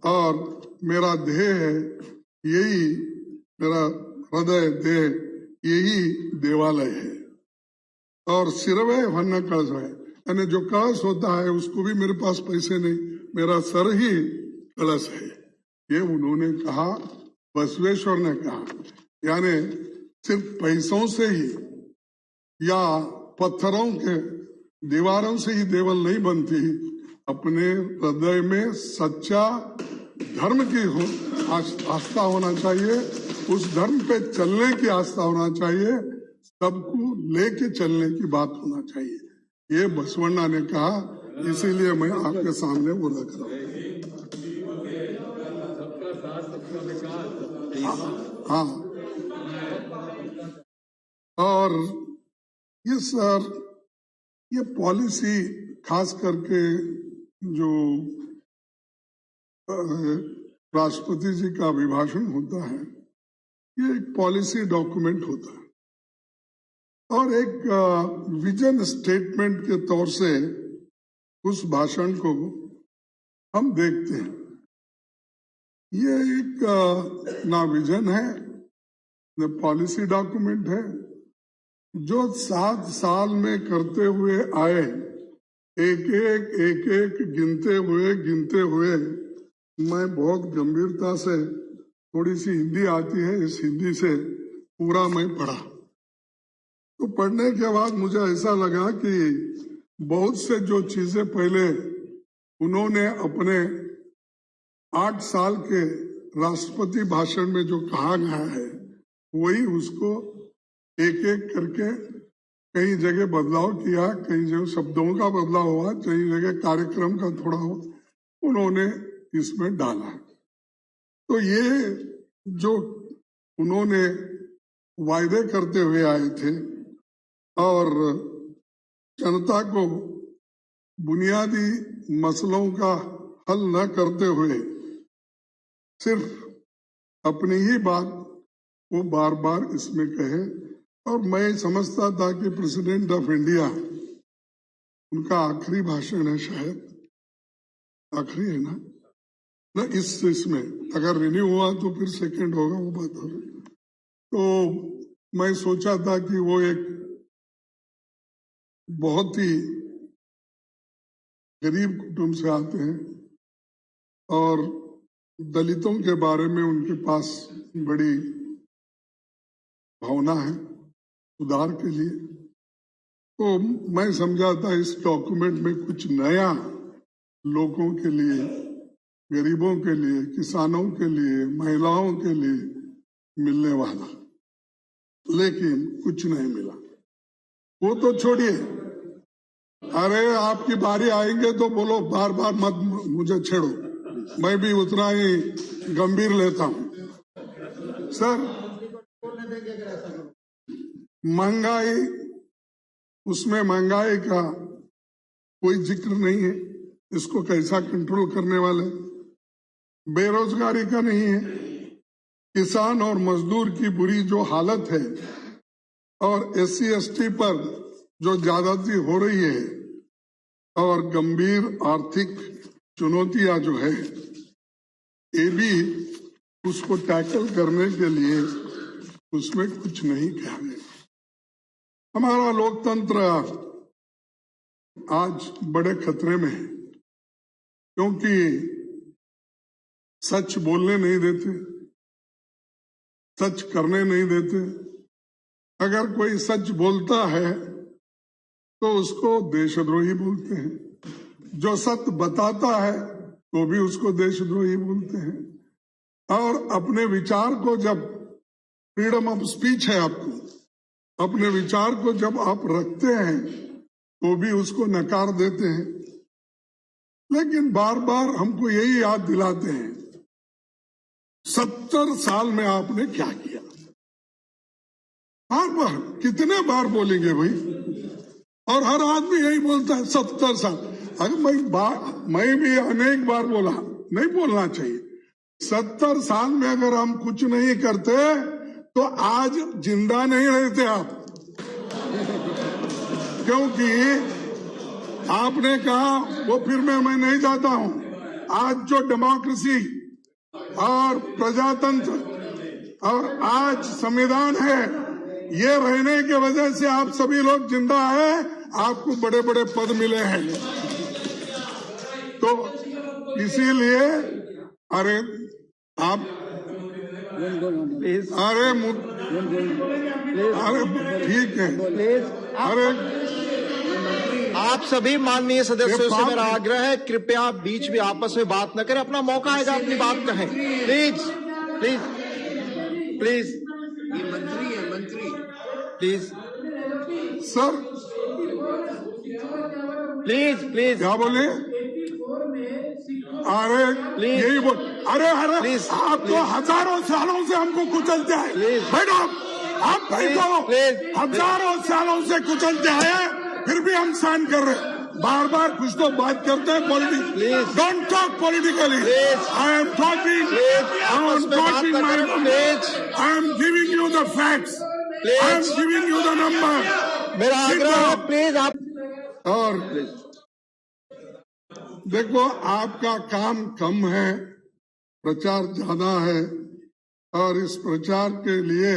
और मेरा ध्येय है यही, मेरा हृदय देह यही देवालय है। और सिरवे वन्न कलश है, यानी जो कलश होता है उसको भी मेरे पास पैसे नहीं, मेरा सर ही कलश है। ये उन्होंने कहा, बसवेश्वर ने कहा। यानी सिर्फ पैसों से ही या पत्थरों के दीवारों से ही देवल नहीं बनती, अपने हृदय में सच्चा धर्म की आस्था होना चाहिए, उस धर्म पे चलने की आस्था होना चाहिए, सबको लेके चलने की बात होना चाहिए। ये बसवण्णा ने कहा, इसीलिए मैं आपके सामने वो रख रहा हूँ। हाँ, और ये सर, ये पॉलिसी खास करके जो राष्ट्रपति जी का अभिभाषण होता है, ये एक पॉलिसी डॉक्यूमेंट होता है और एक विजन स्टेटमेंट के तौर से उस भाषण को हम देखते हैं। ये एक ना विजन है, न पॉलिसी डॉक्यूमेंट है, जो 7 साल में करते हुए आए, एक एक गिनते हुए मैं बहुत गंभीरता से, थोड़ी सी हिंदी आती है, इस हिंदी से पूरा मैं पढ़ा। तो पढ़ने के बाद मुझे ऐसा लगा कि बहुत से जो चीजें पहले उन्होंने अपने 8 साल के राष्ट्रपति भाषण में जो कहा गया है, वही उसको एक एक करके कई जगह बदलाव किया, कई जगह शब्दों का बदलाव हुआ, कई जगह कार्यक्रम का थोड़ा उन्होंने इसमें डाला। तो ये जो उन्होंने वायदे करते हुए आए थे और जनता को बुनियादी मसलों का हल न करते हुए सिर्फ अपनी ही बात वो बार बार इसमें कहे। और मैं समझता था कि प्रेसिडेंट ऑफ इंडिया, उनका आखिरी भाषण है, शायद आखिरी है ना इसमें, अगर रिन्यू हुआ तो फिर सेकंड होगा, वो बात हो रही। तो मैं सोचा था कि वो एक बहुत ही गरीब कुटुंब से आते हैं और दलितों के बारे में उनके पास बड़ी भावना है सुधार के लिए। तो मैं समझा था इस डॉक्यूमेंट में कुछ नया लोगों के लिए, गरीबों के लिए, किसानों के लिए, महिलाओं के लिए मिलने वाला, लेकिन कुछ नहीं मिला। वो तो छोड़िए, अरे आपकी बारी आएंगे तो बोलो, बार बार मत मुझे छेड़ो, मैं भी उतना ही गंभीर लेता हूं। सर, महंगाई, उसमें महंगाई का कोई जिक्र नहीं है, इसको कैसा कंट्रोल करने वाले। बेरोजगारी का नहीं है, किसान और मजदूर की बुरी जो हालत है और SC ST पर जो ज्यादती हो रही है और गंभीर आर्थिक चुनौतियां जो है, ये भी उसको टैकल करने के लिए उसमें कुछ नहीं कहा गया। हमारा लोकतंत्र आज बड़े खतरे में है, क्योंकि सच बोलने नहीं देते, सच करने नहीं देते। अगर कोई सच बोलता है तो उसको देशद्रोही बोलते हैं, जो सत्य बताता है तो भी उसको देशद्रोही बोलते हैं। और अपने विचार को, जब फ्रीडम ऑफ स्पीच है आपको, अपने विचार को जब आप रखते हैं तो भी उसको नकार देते हैं। लेकिन बार बार हमको यही याद दिलाते हैं, 70 साल में आपने क्या किया। बार बार, कितने बार बोलेंगे भाई, और हर आदमी यही बोलता है 70 साल। अगर मैं भी अनेक बार बोला, नहीं बोलना चाहिए। 70 साल में अगर हम कुछ नहीं करते तो आज जिंदा नहीं रहते आप, क्योंकि आपने कहा वो फिर मैं नहीं जाता हूं, आज जो डेमोक्रेसी और प्रजातंत्र और आज संविधान है, ये रहने की वजह से आप सभी लोग जिंदा हैं, आपको बड़े बड़े पद मिले हैं। तो इसीलिए अरे आप अरे ठीक है, अरे आप सभी माननीय सदस्यों से मेरा आग्रह है, कृपया बीच में आपस में बात न करें। अपना मौका आएगा अपनी बात कहें। Please please please. ये मंत्री है, मंत्री। Please sir, please please. क्या बोले? अरे यही बोल। अरे प्लीज, आप तो हजारों सालों से हमको कुचलते हैं। मैडम आप बैठो, हजारों सालों से कुचलते हैं, फिर भी हम सहन कर रहे हैं। बार बार कुछ तो बात करते हैं politics. Don't talk politically. I am talking I am giving you the facts, I am giving you the number. मेरा आग्रह है, प्लीज आप। और देखो, आपका काम कम है, प्रचार ज्यादा है, और इस प्रचार के लिए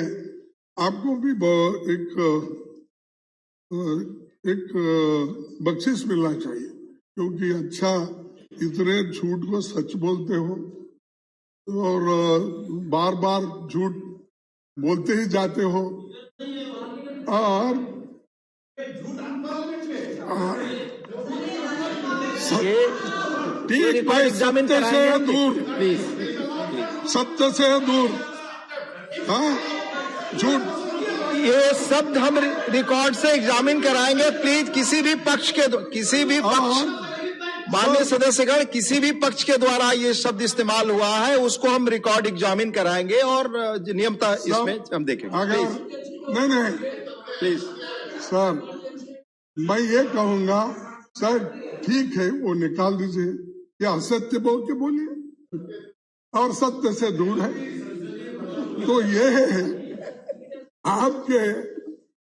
आपको भी एक बख्शिश मिलना चाहिए, क्योंकि अच्छा इतने झूठ को सच बोलते हो और बार बार झूठ बोलते ही जाते हो। और ठीक भाई, सत्य से दूर, सत्य से दूर, हाँ, झूठ। ये शब्द हम रिकॉर्ड से एग्जामिन कराएंगे। प्लीज किसी भी पक्ष माननीय सदस्यगण, किसी भी पक्ष के द्वारा ये शब्द इस्तेमाल हुआ है उसको हम रिकॉर्ड एग्जामिन कराएंगे और नियमता इसमें हम देखेंगे। नहीं प्लीज सर, मैं ये कहूंगा सर, ठीक है वो निकाल दीजिए, या असत्य बोल के बोलिए और सत्य से दूर है। तो ये है आपके,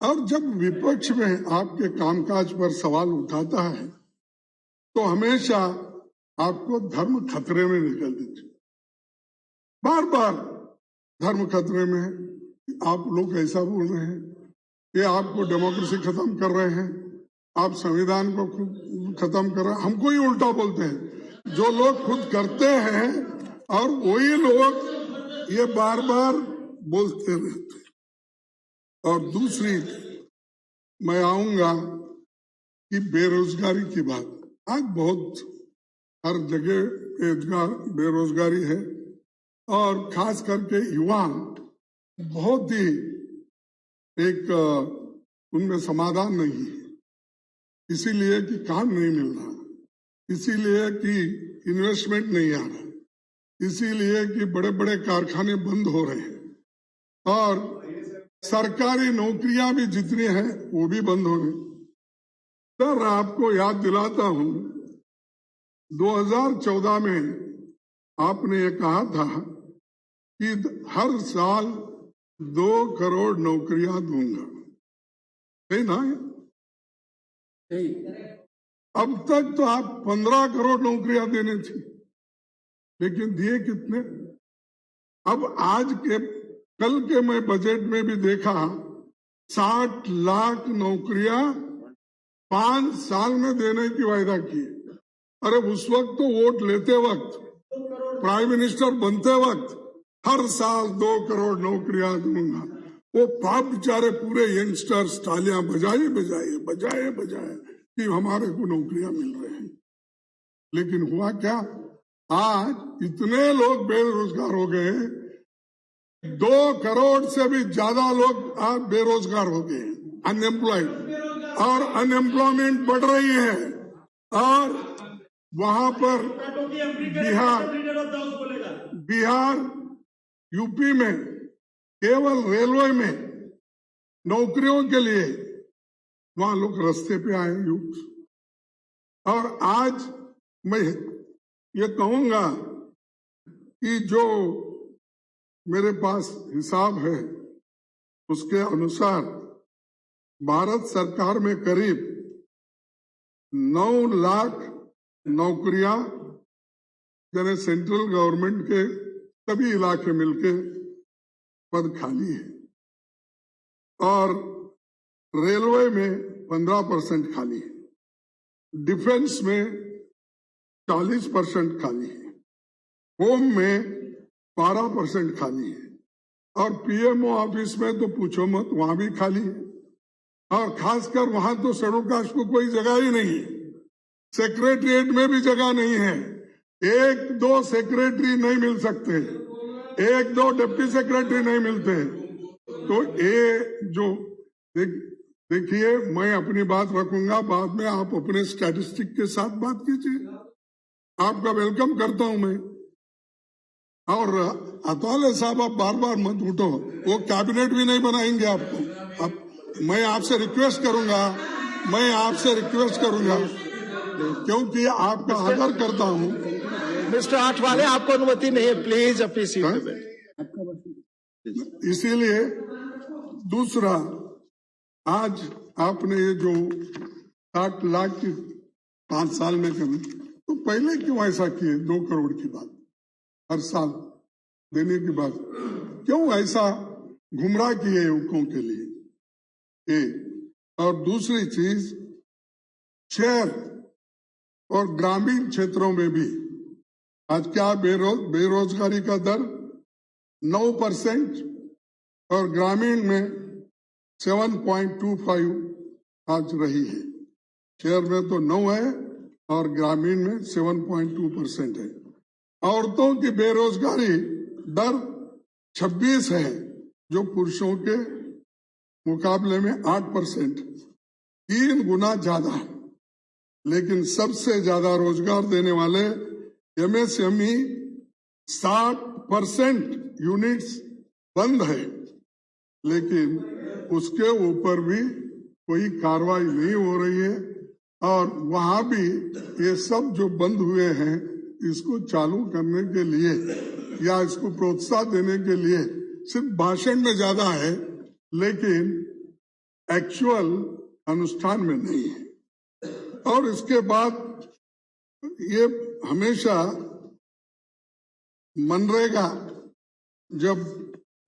और जब विपक्ष में आपके कामकाज पर सवाल उठाता है तो हमेशा आपको धर्म खतरे में निकल दीजिए। बार बार धर्म खतरे में है। आप लोग ऐसा बोल रहे हैं कि आपको डेमोक्रेसी खत्म कर रहे हैं, आप संविधान को खत्म कर रहे हैं। हमको ही उल्टा बोलते हैं। जो लोग खुद करते हैं और वही लोग ये बार बार बोलते रहते हैं। और दूसरी, मैं आऊंगा कि बेरोजगारी की बात। आज बहुत हर जगह बेरोजगारी है, और खास करके युवा बहुत ही एक उनमें समाधान नहीं है, इसीलिए कि काम नहीं मिल रहा, इसीलिए कि इन्वेस्टमेंट नहीं आ रहा, इसीलिए कि बड़े बड़े कारखाने बंद हो रहे हैं, और सरकारी नौकरियां भी जितनी हैं वो भी बंद हो गई। सर, आपको याद दिलाता हूं, 2014 में आपने ये कहा था कि हर साल 2 करोड़ नौकरियां दूंगा, है ना? अब तक तो आप 15 करोड़ नौकरियां देने थी, लेकिन दिए कितने? अब कल के मैं बजट में भी देखा 60 लाख नौकरियां 5 साल में देने की वायदा की। अरे उस वक्त तो वोट लेते वक्त, प्राइम मिनिस्टर बनते वक्त हर साल 2 करोड़ नौकरियां दूंगा। वो पाप बेचारे पूरे यंगस्टर्स तालियां बजाए कि हमारे को नौकरियां मिल रही हैं। लेकिन हुआ क्या? आज इतने लोग बेरोजगार हो गए, 2 करोड़ से भी ज्यादा लोग आज बेरोजगार हो गए, अनएम्प्लॉयड, और अनएम्प्लॉयमेंट बढ़ रही है। और वहां पर बिहार यूपी में केवल रेलवे में नौकरियों के लिए वहां लोग रास्ते पे आए यूथ। और आज मैं ये कहूंगा कि जो मेरे पास हिसाब है उसके अनुसार भारत सरकार में करीब 9 लाख नौकरियां यानी सेंट्रल गवर्नमेंट के सभी इलाके मिलके पद खाली है और रेलवे में 15% खाली है, डिफेंस में 40% खाली है, होम में 12% खाली है और पीएमओ ऑफिस में तो पूछो मत, वहां भी खाली है और खासकर वहां तो शेड्यूल कास्ट को कोई जगह ही नहीं है। सेक्रेटरिएट में भी जगह नहीं है, 1-2 सेक्रेटरी नहीं मिल सकते, 1-2 डिप्टी सेक्रेटरी नहीं मिलते। तो ये जो देखिए, मैं अपनी बात रखूंगा, बाद में आप अपने स्टैटिस्टिक के साथ बात कीजिए, आपका वेलकम करता हूं मैं। और अतवाले साहब, आप बार बार मत उठो, वो कैबिनेट भी नहीं बनाएंगे आपको। मैं आपसे रिक्वेस्ट करूंगा क्योंकि आपका आदर करता हूं। मिस्टर आठवाले, आपको अनुमति नहीं है, प्लीज अपनी सीट पे बैठिए। इसीलिए दूसरा, आज आपने ये जो 60 लाख की 5 साल में कमी, तो पहले क्यों ऐसा किए? 2 करोड़ की बात हर साल देने की बात क्यों ऐसा गुमराह किए युवकों के लिए? और दूसरी चीज, शहर और ग्रामीण क्षेत्रों में भी आज क्या बेरोजगारी का दर 9% और ग्रामीण में 7.25 आज रही है। शहर में तो 9 है और ग्रामीण में 7.2% है। औरतों की बेरोजगारी दर 26 है, जो पुरुषों के मुकाबले में 8%, 3 गुना ज्यादा है। लेकिन सबसे ज्यादा रोजगार देने वाले एमएसएमई 60% यूनिट्स बंद है, लेकिन उसके ऊपर भी कोई कार्रवाई नहीं हो रही है और वहां भी ये सब जो बंद हुए हैं, इसको चालू करने के लिए या इसको प्रोत्साहन देने के लिए सिर्फ भाषण में ज्यादा है, लेकिन एक्चुअल अनुष्ठान में नहीं है। और इसके बाद ये हमेशा मनरेगा, जब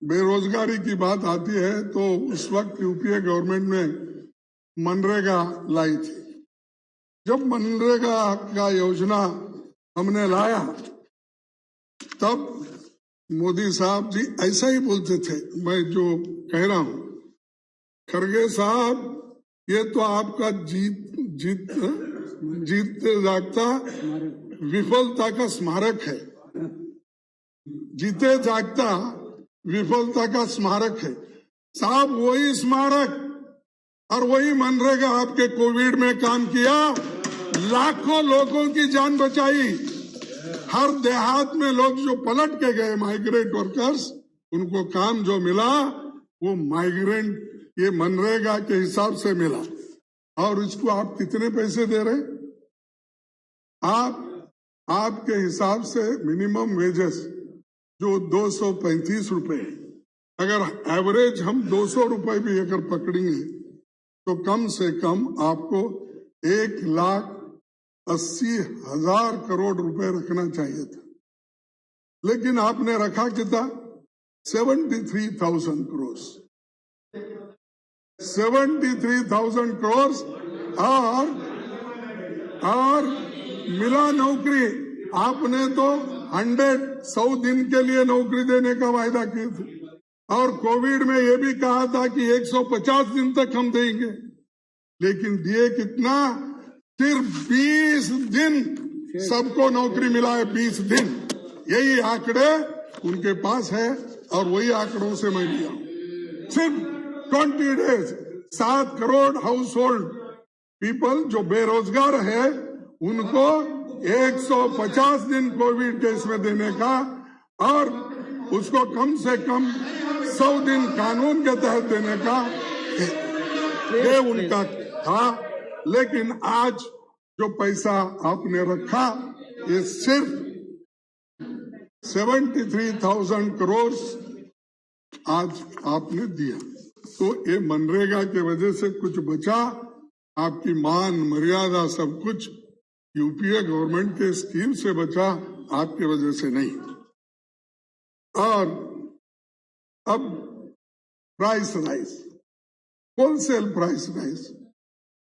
बेरोजगारी की बात आती है तो उस वक्त यूपीए गवर्नमेंट ने मनरेगा लाई थी। जब मनरेगा का योजना हमने लाया तब मोदी साहब जी ऐसा ही बोलते थे, मैं जो कह रहा हूं, खड़गे साहब ये तो आपका जीतते जागता विफलता का स्मारक है, जीते जागता विफलता का स्मारक है। साहब वही स्मारक और वही मनरेगा आपके कोविड में काम किया, लाखों लोगों की जान बचाई। हर देहात में लोग जो पलट के गए माइग्रेंट वर्कर्स, उनको काम जो मिला वो माइग्रेंट ये मनरेगा के हिसाब से मिला। और इसको आप कितने पैसे दे रहे? आपके हिसाब से मिनिमम वेजेस जो 235 रुपए, अगर एवरेज हम 200 रुपए भी अगर पकड़ेंगे तो कम से कम आपको 1,80,000 करोड़ रुपए रखना चाहिए था। लेकिन आपने रखा कितना? 73,000 करोड़। 73,000 करोड़ और मिला नौकरी। आपने तो 100 दिन के लिए नौकरी देने का वायदा किया था और कोविड में ये भी कहा था कि 150 दिन तक हम देंगे, लेकिन दिए कितना? सिर्फ 20 दिन सबको नौकरी मिला है। 20 दिन, यही आंकड़े उनके पास है और वही आंकड़ों से मैं लिया हूं। सिर्फ 20 days 7 crore house hold people जो बेरोजगार है उनको 150 दिन कोविड केस में देने का और उसको कम से कम 100 दिन कानून के तहत देने का ये उनका था। लेकिन आज जो पैसा आपने रखा ये सिर्फ 73,000 करोड़ आज आपने दिया। तो ये मनरेगा के वजह से कुछ बचा, आपकी मान मर्यादा सब कुछ यूपीए गवर्नमेंट के स्कीम से बचा। आपकी वजह से नहीं। और अब price rise, wholesale price rise.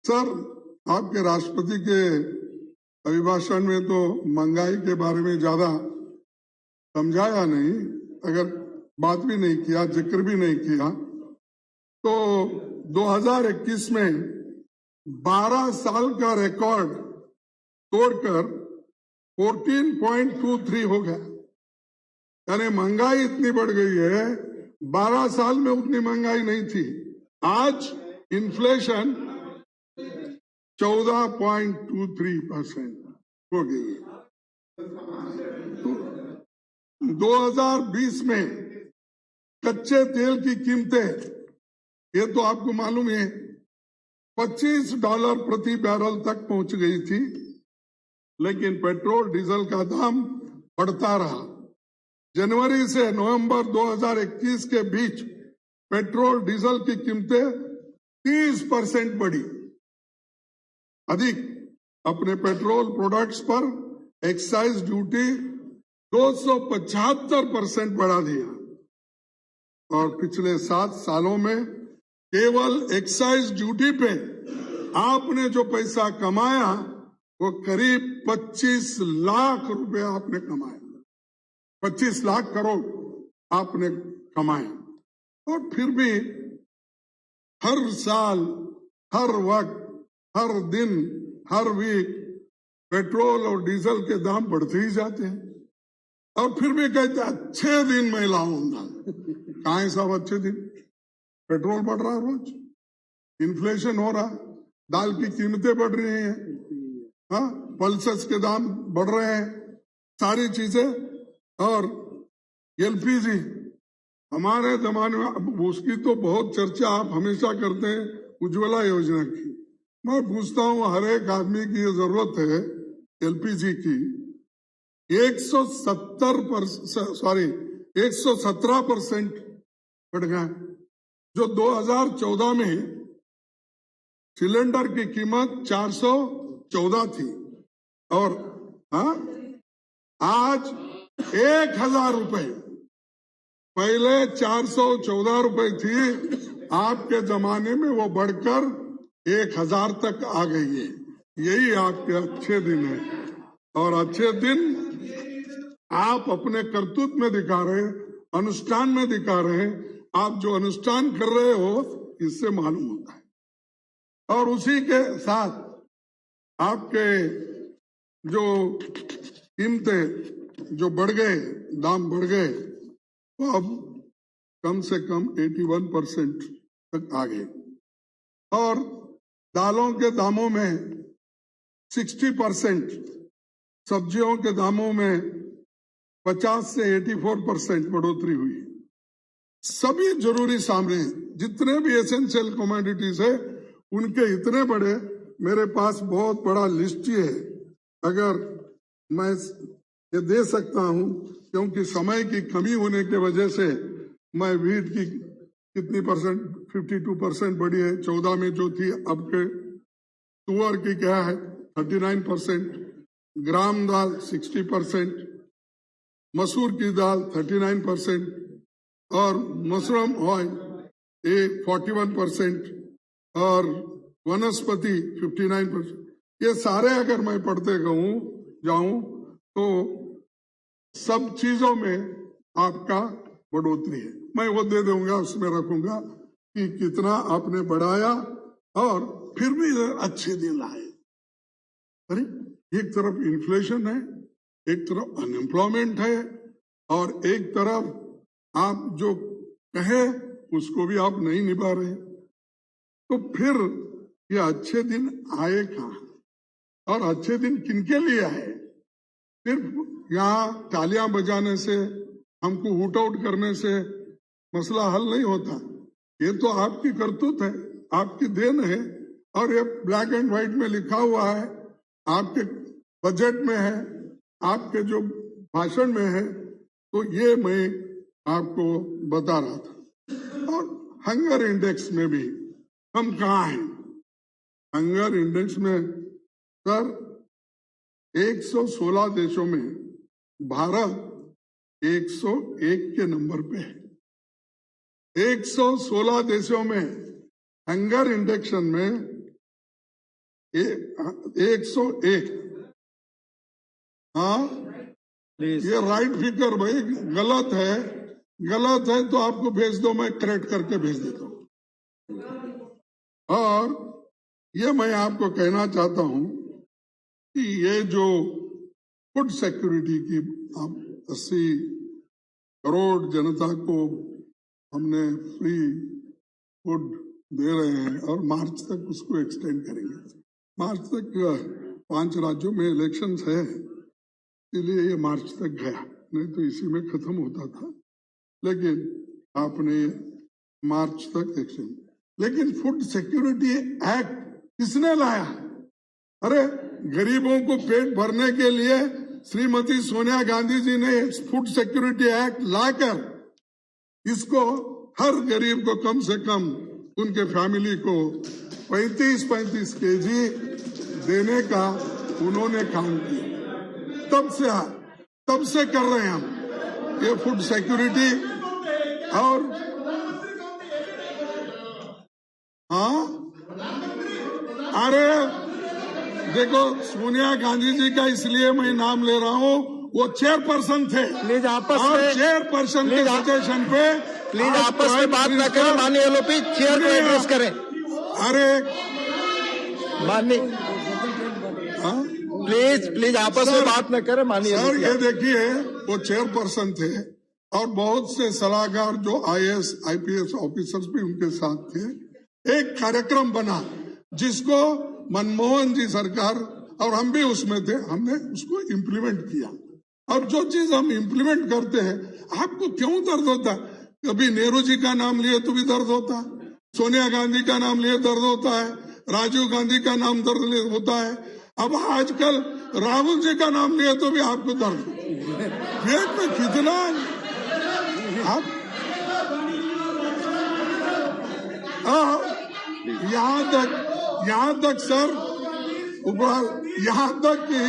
Sir, आपके राष्ट्रपति के अभिभाषण में तो महंगाई के बारे में ज्यादा समझाया नहीं, अगर बात भी नहीं किया, जिक्र भी नहीं किया। तो 2021 में 12 साल का रिकॉर्ड तोड़कर 14.23 हो गया। यानी महंगाई इतनी बढ़ गई है, 12 साल में उतनी महंगाई नहीं थी। आज इन्फ्लेशन 14.23% हो गई है। 2020 में कच्चे तेल की कीमतें, ये तो आपको मालूम है, $25 प्रति बैरल तक पहुंच गई थी, लेकिन पेट्रोल डीजल का दाम बढ़ता रहा। जनवरी से नवंबर 2021 के बीच पेट्रोल डीजल की कीमतें 30% बढ़ी। अधिक अपने पेट्रोल प्रोडक्ट्स पर एक्साइज ड्यूटी 275% बढ़ा दिया, और पिछले 7 सालों में केवल एक्साइज ड्यूटी पे आपने जो पैसा कमाया वो करीब 25 लाख रुपए आपने कमाया, 25 लाख करोड़ आपने कमाया। और फिर भी हर साल, हर वक्त, हर दिन, हर वीक पेट्रोल और डीजल के दाम बढ़ते ही जाते हैं। और फिर भी कहते अच्छे दिन में लाऊंगा। कहाँ है साहब अच्छे दिन? पेट्रोल बढ़ रहा रोज, इन्फ्लेशन हो रहा, दाल की कीमतें बढ़ रही हैं, हाँ, पल्सेस के दाम बढ़ रहे हैं, सारी चीजें। और एलपीजी हमारे जमाने में, उसकी तो बहुत चर्चा आप हमेशा करते हैं, उज्ज्वला योजना की। मैं पूछता हूँ, हर एक आदमी की ये जरूरत है एलपीजी की। 117% बढ़ गया। जो 2014 में सिलेंडर की कीमत 414 थी, और आज 1000 रुपए। पहले 414 रुपए थी, आपके जमाने में वो बढ़कर 1000 तक आ गई है। यही आपके अच्छे दिन है, और अच्छे दिन आप अपने करतूत में दिखा रहे हैं, अनुष्ठान में दिखा रहे हैं। आप जो अनुष्ठान कर रहे हो इससे मालूम होता है। और उसी के साथ आपके जो कीमतें जो बढ़ गए, दाम बढ़ गए, तो अब कम से कम 81% तक आ गए। और दालों के दामों में 60%, सब्जियों के दामों में 50 से 84% बढ़ोतरी हुई। सभी जरूरी सामने जितने भी एसेंशियल कमोडिटीज है, उनके इतने बड़े, मेरे पास बहुत बड़ा लिस्ट ही है, अगर मैं ये दे सकता हूं, क्योंकि समय की कमी होने की वजह से मैं व्हीट की कितनी परसेंट, 52% बढ़ी है 14 में जो थी, अब के तुअर की क्या है 39%, ग्राम दाल 60%, मसूर की दाल 39%, और मशरूम ऑयल 41%, और वनस्पति 59%। ये सारे अगर मैं पढ़ते जाऊं तो सब चीजों में आपका बढ़ोतरी है। मैं वो दे दूंगा, उसमें रखूंगा कि कितना आपने बढ़ाया, और फिर भी अच्छे दिन लाए। अरे, एक तरफ इन्फ्लेशन है, एक तरफ अनएम्प्लॉयमेंट है, और एक तरफ आप जो कहे उसको भी आप नहीं निभा रहे। तो फिर ये अच्छे दिन आए कहाँ? और अच्छे दिन किनके लिए आए? सिर्फ यहाँ तालियां बजाने से, हमको हुट आउट करने से मसला हल नहीं होता। ये तो आपकी करतूत है, आपकी देन है, और ये ब्लैक एंड व्हाइट में लिखा हुआ है, आपके बजट में है, आपके जो भाषण में है। तो ये मैं आपको बता रहा था। और हंगर इंडेक्स में भी हम कहाँ हैं? हंगर इंडेक्स में सर 116 देशों में भारत 101 के नंबर पे है। 116 देशों में हंगर इंडेक्शन में 101। हाँ, ये राइट फिगर भाई गलत है तो आपको भेज दो, मैं करेक्ट करके भेज देता हूं। और ये मैं आपको कहना चाहता हूं कि ये जो फूड सिक्योरिटी की आप 80 करोड़ जनता को हमने फ्री फूड दे रहे हैं और मार्च तक उसको एक्सटेंड करेंगे। मार्च तक 5 राज्यों में इलेक्शंस है, इसलिए ये मार्च तक गया, नहीं तो इसी में खत्म होता था, लेकिन आपने मार्च तक एक्सटेंड। लेकिन फूड सिक्योरिटी एक्ट किसने लाया? अरे गरीबों को पेट भरने के लिए श्रीमती सोनिया गांधी जी ने फूड सिक्योरिटी एक्ट लाकर इसको हर गरीब को कम से कम उनके फैमिली को 35-35 केजी देने का उन्होंने काम किया। तब से कर रहे हैं हम ये फूड सिक्योरिटी। और हाँ, अरे देखो सोनिया गांधी जी का इसलिए मैं नाम ले रहा हूँ, वो चेयरपर्सन थे। प्लीज आपस और में चेयरपर्सन के सजेशन पे प्लीज आपस में बात न करें, माननीय एलओपी चेयर को एड्रेस करें। अरे माननीय प्लीज आपस में बात न करें माननीय सर, ये देखिए वो चेयरपर्सन थे और बहुत से सलाहकार जो IAS IPS ऑफिसर्स भी उनके साथ थे। एक कार्यक्रम बना जिसको मनमोहन जी सरकार और हम भी उसमें थे, हमने उसको इम्प्लीमेंट किया। और जो चीज हम इम्प्लीमेंट करते हैं, आपको क्यों दर्द होता? कभी नेहरू जी का नाम लिए तो भी दर्द होता, सोनिया गांधी का नाम लिए दर्द होता है, राजीव गांधी का नाम दर्द होता है, अब आजकल राहुल जी का नाम लिए तो भी आपको दर्द। पेट में कितना आप यहाँ तक सर, यहाँ तक कि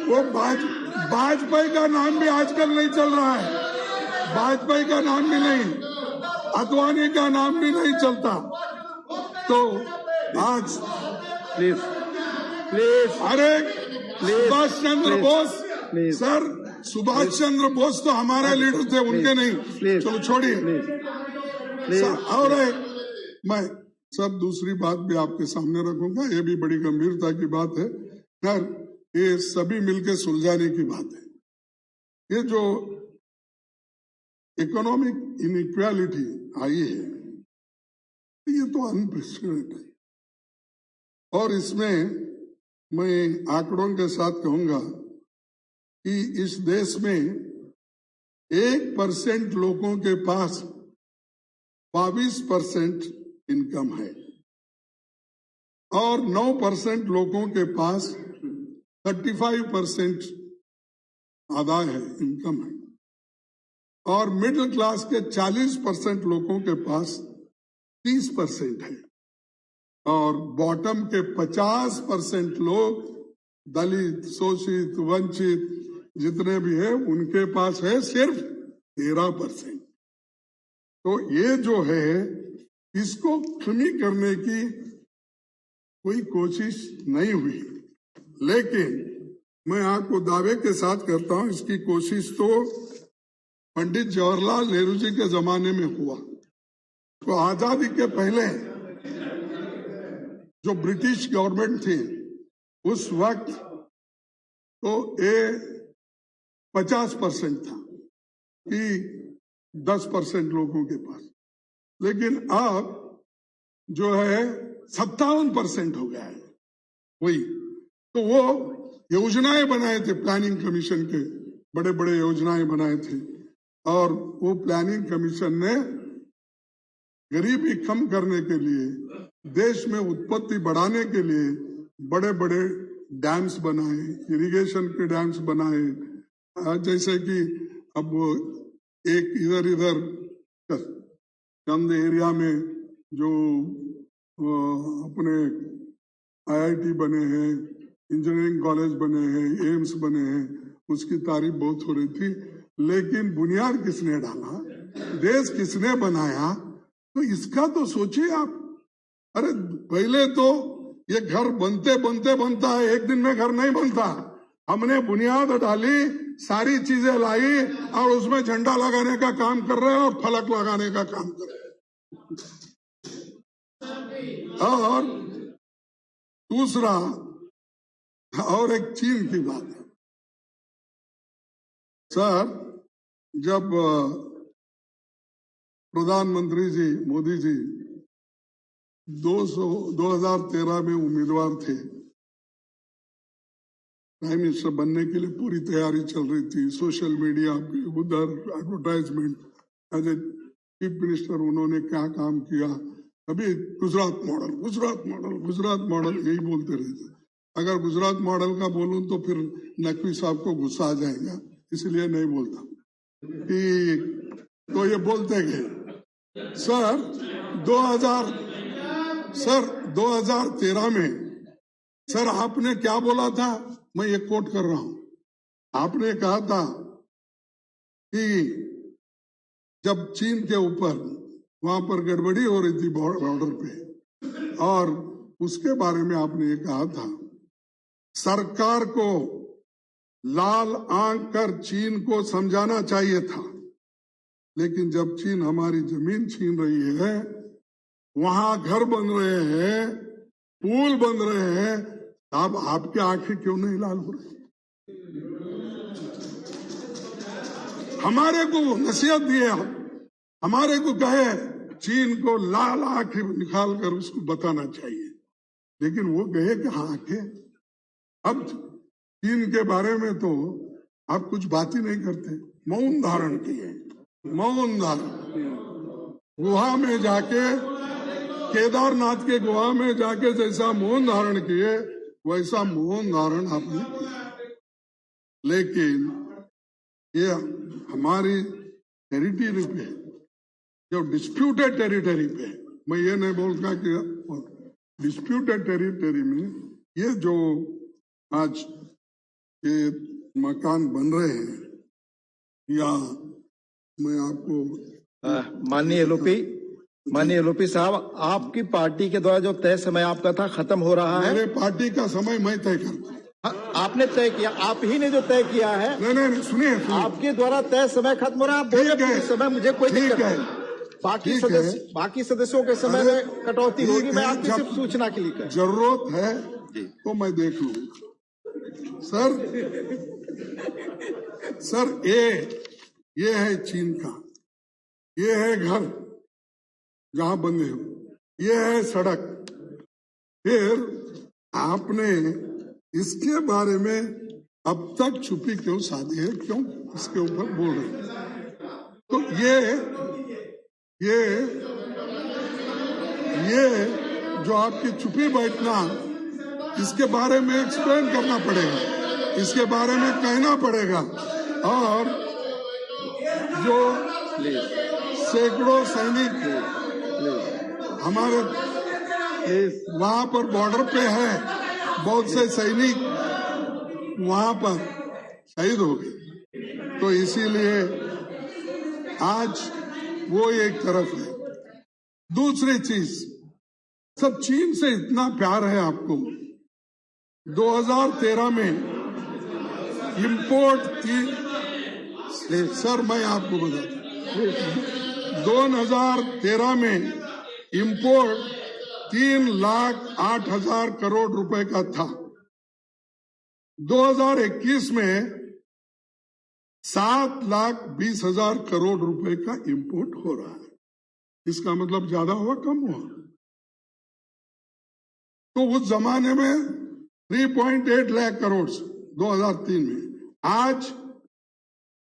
वो वाजपेयी का नाम भी आजकल नहीं चल रहा है, वाजपेयी का नाम भी नहीं, अद्वानी का नाम भी नहीं चलता। तो आज प्लीज अरे सुभाष चंद्र बोस सर, सुभाष चंद्र बोस तो हमारे लीडर थे, उनके नहीं। चलो छोड़िए। और मैं सब दूसरी बात भी आपके सामने रखूंगा, ये भी बड़ी गंभीरता की बात है सर, ये सभी मिलकर सुलझाने की बात है। ये जो इकोनॉमिक इनइक्वालिटी आई है, ये तो अनप्रेसिडेंटेड है। और इसमें मैं आंकड़ों के साथ कहूंगा कि इस देश में 1% लोगों के पास 22% इनकम है और 9% लोगों के पास 35% आदाय है, इनकम है। और मिडिल क्लास के 40% लोगों के पास 30% है और बॉटम के 50% लोग, दलित, शोषित, वंचित जितने भी है, उनके पास है सिर्फ 13%। तो ये जो है, इसको कमी करने की कोई कोशिश नहीं हुई, लेकिन मैं आपको दावे के साथ करता हूं, इसकी कोशिश तो पंडित जवाहरलाल नेहरू जी के जमाने में हुआ। तो आजादी के पहले जो ब्रिटिश गवर्नमेंट थी उस वक्त तो ये 50% था कि 10% लोगों के पास, लेकिन अब जो है 57% हो गया है। वही तो वो योजनाएं बनाए थे, प्लानिंग कमीशन के बड़े बड़े योजनाएं बनाए थे, और वो प्लानिंग कमीशन ने गरीबी कम करने के लिए, देश में उत्पत्ति बढ़ाने के लिए बड़े बड़े डैम्स बनाए, इरिगेशन के डैम्स बनाए। जैसे कि अब एक इधर चंद एरिया में जो अपने IIT बने हैं, इंजीनियरिंग कॉलेज बने हैं, एम्स बने हैं, उसकी तारीफ बहुत हो रही थी, लेकिन बुनियाद किसने डाला, देश किसने बनाया, तो इसका तो सोचिए आप। अरे पहले तो ये घर बनते बनते बनता है, एक दिन में घर नहीं बनता। हमने बुनियाद डाली, सारी चीजें लाई और उसमें झंडा लगाने का काम कर रहे हैं और फलक लगाने का काम कर रहे हैं। और दूसरा, और एक चीन की बात है सर, जब प्रधानमंत्री जी मोदी जी 2013 में उम्मीदवार थे, प्राइम मिनिस्टर बनने के लिए पूरी तैयारी चल रही थी, सोशल मीडिया पे उधर advertisement, as a chief minister उन्होंने क्या काम किया, अभी Gujarat model Gujarat model Gujarat model यही बोलते रहते। अगर गुजरात मॉडल का बोलूं तो फिर नकवी साहब को गुस्सा आ जाएगा, इसलिए नहीं बोलता कि तो ये बोलते गए। सर 2013 में सर आपने क्या बोला था, मैं ये कोट कर रहा हूं, आपने कहा था कि जब चीन के ऊपर वहां पर गड़बड़ी हो रही थी बॉर्डर पे, और उसके बारे में आपने ये कहा था सरकार को लाल आंख कर चीन को समझाना चाहिए था, लेकिन जब चीन हमारी जमीन छीन रही है, वहां घर बन रहे हैं, पुल बन रहे हैं, अब आपकी आंखें क्यों नहीं लाल हो रही? हमारे को नसीहत दिए, हमारे को कहे चीन को लाल आंखें निकाल कर उसको बताना चाहिए, लेकिन वो गए कहाँ आंखें? अब चीन के बारे में तो आप कुछ बात ही नहीं करते, मौन धारण किए, मौन धारण। गुहा में जाके, केदारनाथ के गुहा में जाके जैसा मौन धारण किए वैसा मौन धारण आपने किया, लेकिन ये हमारी टेरिटरी पे, जो डिस्प्यूटेड टेरिटरी पे, मैं ये नहीं बोलता कि डिस्प्यूटेड टेरिटरी में ये जो आज ये मकान बन रहे हैं, या मैं आपको माननीय एलओपी साहब, आपकी पार्टी के द्वारा जो तय समय आपका था खत्म हो रहा है। मेरे पार्टी का समय मैं तय करता हूँ। आपने तय किया, आप ही ने जो तय किया है। नहीं, सुनिए, आपके द्वारा तय समय खत्म हो रहा है, समय मुझे कोई दिक्कत नहीं, बाकी सदस्यों के समय में कटौती होगी, मैं आपकी सिर्फ सूचना के लिए जरूरत है तो मैं देख लूंगा। सर ये है चीन का, ये है घर जहां बंदे हो, ये है सड़क, फिर आपने इसके बारे में अब तक छुपी क्यों साधी है, क्यों इसके ऊपर बोल रहे हैं? तो ये जो आपकी छुपी बैठना, इसके बारे में एक्सप्लेन करना पड़ेगा, इसके बारे में कहना पड़ेगा। और जो सैकड़ों सैनिक हमारे वहां पर बॉर्डर पे है, बहुत से सैनिक वहां पर शहीद हो गए, तो इसीलिए आज वो एक तरफ है। दूसरी चीज, सब चीन से इतना प्यार है आपको, 2013 में इंपोर्ट की, सर मैं आपको बता दूं, 2013 में इंपोर्ट 3,08,000 करोड़ रुपए का था, 2021 में 7,20,000 करोड़ रुपए का इंपोर्ट हो रहा है। इसका मतलब ज्यादा हुआ कम हुआ? तो उस जमाने में 3.8 लाख करोड़ 2003 में, आज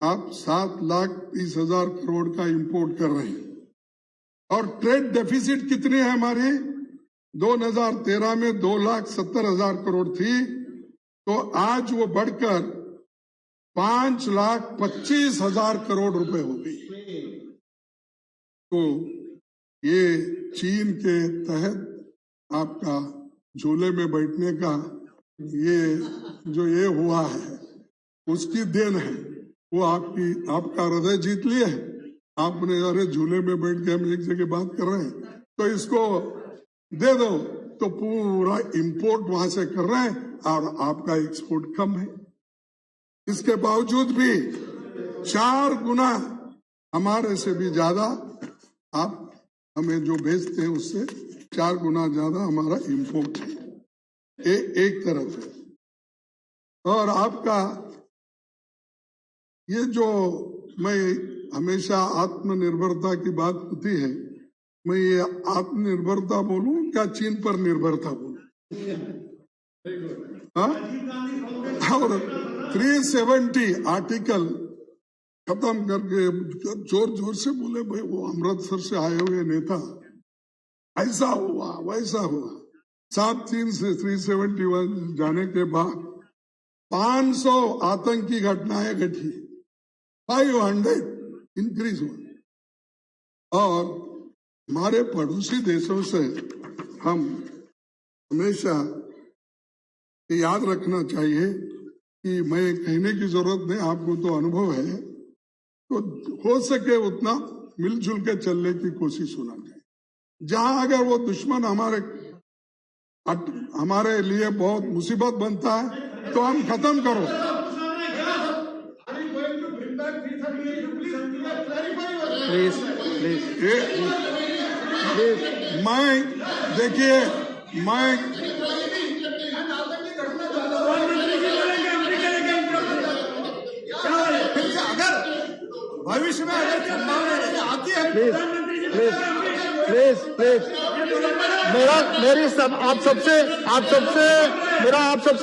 आप 7,30,000 करोड़ का इंपोर्ट कर रहे हैं। और ट्रेड डेफिसिट कितनी है हमारी? 2013 में 2,70,000 करोड़ थी, तो आज वो बढ़कर 5,25,000 करोड़ रुपए हो गई। तो ये चीन के तहत आपका झूले में बैठने का ये जो ये हुआ है, उसकी देन है। वो आपका हृदय जीत लिए है आपने। अरे झूले में बैठ के हम एक जगह बात कर रहे हैं तो इसको दे दो, तो पूरा इंपोर्ट वहां से कर रहे हैं और आपका एक्सपोर्ट कम है। इसके बावजूद भी 4 गुना हमारे से भी ज्यादा आप हमें जो भेजते हैं उससे 4 गुना ज्यादा हमारा इंपोर्ट है। एक तरफ है। और आपका ये जो मैं हमेशा आत्मनिर्भरता की बात होती है, मैं ये आत्मनिर्भरता बोलूं क्या चीन पर निर्भरता बोलूं? और 370 आर्टिकल खत्म करके जोर जोर से बोले भाई वो अमृतसर से आए हुए नेता, ऐसा हुआ वैसा हुआ। 7/3 से 371 जाने के बाद 500 आतंकी घटनाएं घटी, 500 इंक्रीज हुआ। और हमारे पड़ोसी देशों से हम हमेशा याद रखना चाहिए कि मैं कहने की जरूरत नहीं, आपको तो अनुभव है, तो हो सके उतना मिलजुल के चलने की कोशिश होना चाहिए। जहां अगर वो दुश्मन हमारे लिए बहुत मुसीबत बनता है तो हम खत्म करो। मैं देखिए भविष्य में अगर संभावना आती है, प्लीज आप सबसे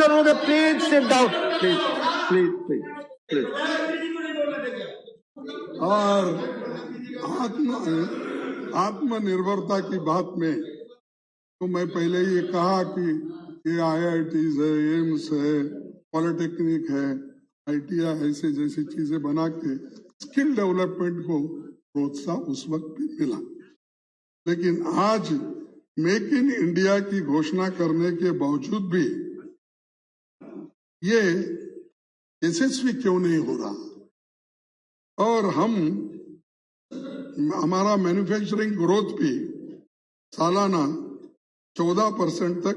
अनुरोध है, प्लीज सिट डाउन, प्लीज। और आत्मनिर्भरता की बात में तो मैं पहले ही कहा कि ये IITs है, एम्स है, पॉलिटेक्निक है, ITI ऐसे जैसी चीजें बना के स्किल डेवलपमेंट को प्रोत्साहन उस वक्त भी मिला। लेकिन आज मेक इन इंडिया की घोषणा करने के बावजूद भी ये यशस्वी क्यों नहीं हो रहा? और हमारा मैन्युफैक्चरिंग ग्रोथ भी सालाना 14% तक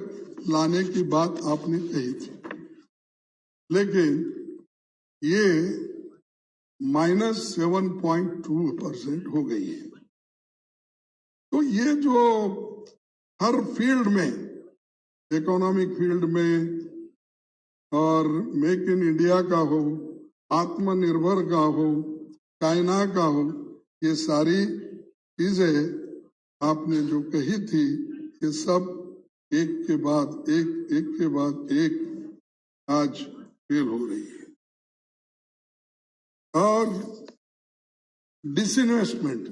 लाने की बात आपने कही थी, लेकिन ये -7.2% हो गई है। तो ये जो हर फील्ड में, इकोनॉमिक फील्ड में और मेक इन इंडिया का हो, आत्मनिर्भर का हो, चाइना का हो, ये सारी चीजें आपने जो कही थी ये सब एक के बाद एक आज फेल हो रही है। और डिसइन्वेस्टमेंट,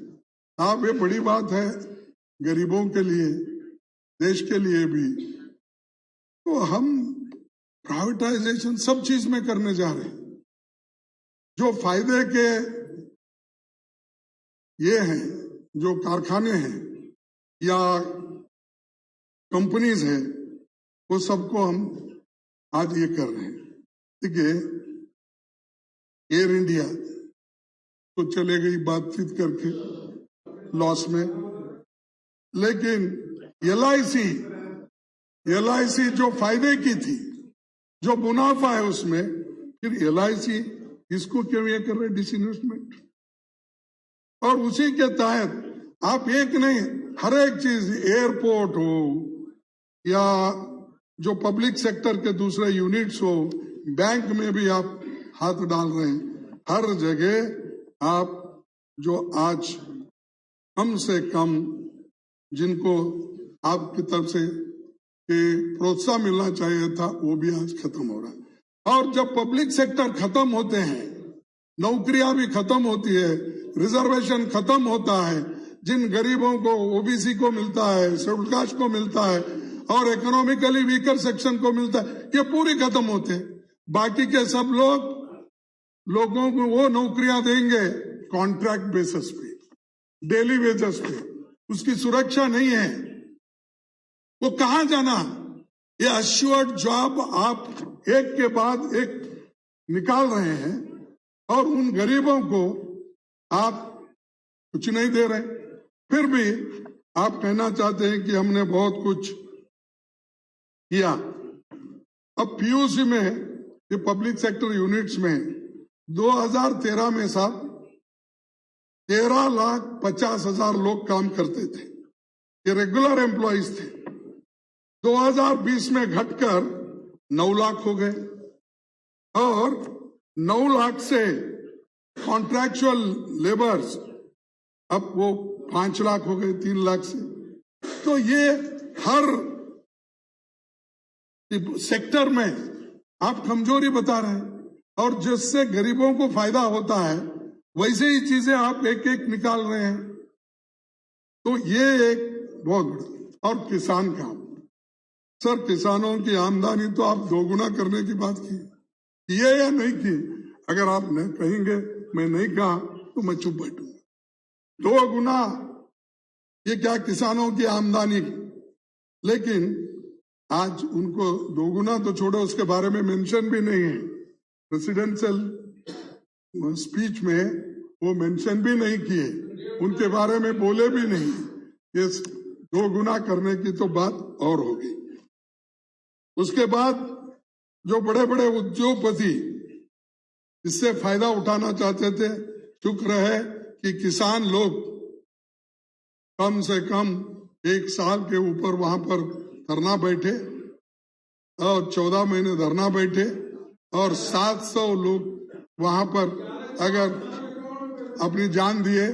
आप ये बड़ी बात है गरीबों के लिए, देश के लिए भी। तो हम प्राइवेटाइजेशन सब चीज में करने जा रहे हैं। जो फायदे के ये हैं, जो कारखाने हैं या कंपनीज हैं, वो सबको हम आज ये कर रहे हैं। ठीक है, एयर इंडिया तो चले गई बातचीत करके लॉस में, लेकिन LIC जो फायदे की थी, जो मुनाफा है उसमें, फिर LIC इसको क्यों ये कर रहे डिसइन्वेस्टमेंट? और उसी के तहत आप एक नहीं, हर एक चीज, एयरपोर्ट हो या जो पब्लिक सेक्टर के दूसरे यूनिट्स हो, बैंक में भी आप हाथ डाल रहे हैं। हर जगह आप जो आज कम से कम जिनको आपकी तरफ से प्रोत्साहन मिलना चाहिए था, वो भी आज खत्म हो रहा है। और जब पब्लिक सेक्टर खत्म होते हैं, नौकरियां भी खत्म होती है, रिजर्वेशन खत्म होता है, जिन गरीबों को, OBC को मिलता है, शेड्यूल कास्ट को मिलता है और इकोनॉमिकली वीकर सेक्शन को मिलता है, ये पूरी खत्म होते हैं। बाकी के सब लोगों को वो नौकरियां देंगे कॉन्ट्रैक्ट बेसिस पे, डेली वेजेस पे, उसकी सुरक्षा नहीं है। वो कहां जाना? ये अश्योर्ड जॉब आप एक के बाद एक निकाल रहे हैं और उन गरीबों को आप कुछ नहीं दे रहे, फिर भी आप कहना चाहते हैं कि हमने बहुत कुछ किया। अब पीयूसी में, ये पब्लिक सेक्टर यूनिट्स में 2013 में साहब 13,50,000 लोग काम करते थे, ये रेगुलर एम्प्लॉइज थे। 2020 में घटकर 9 लाख हो गए और 9 लाख से कॉन्ट्रैक्चुअल लेबर्स अब वो 5 लाख हो गए, 3 लाख से। तो ये हर सेक्टर में आप कमजोरी बता रहे हैं और जिससे गरीबों को फायदा होता है वैसे ही चीजें आप एक एक निकाल रहे हैं। तो ये एक बहुत बड़ा। और किसान का सर, किसानों की आमदनी तो आप दोगुना करने की बात की है या नहीं की? अगर आप नहीं कहेंगे, मैं नहीं कहा, तो मैं चुप बैठूंगा। 2 गुना ये क्या किसानों की आमदनी, लेकिन आज उनको 2 गुना तो छोड़ो, उसके बारे में मेंशन भी नहीं है। प्रेसिडेंशियल स्पीच में वो मेंशन भी नहीं किए, उनके बारे में बोले भी नहीं। ये 2 गुना करने की तो बात और होगी। उसके बाद जो बड़े बड़े उद्योगपति इससे फायदा उठाना चाहते थे, शुक्र है कि किसान लोग कम से कम 1 साल के ऊपर वहां पर धरना बैठे और 14 महीने धरना बैठे और 700 लोग वहां पर अगर अपनी जान दिए।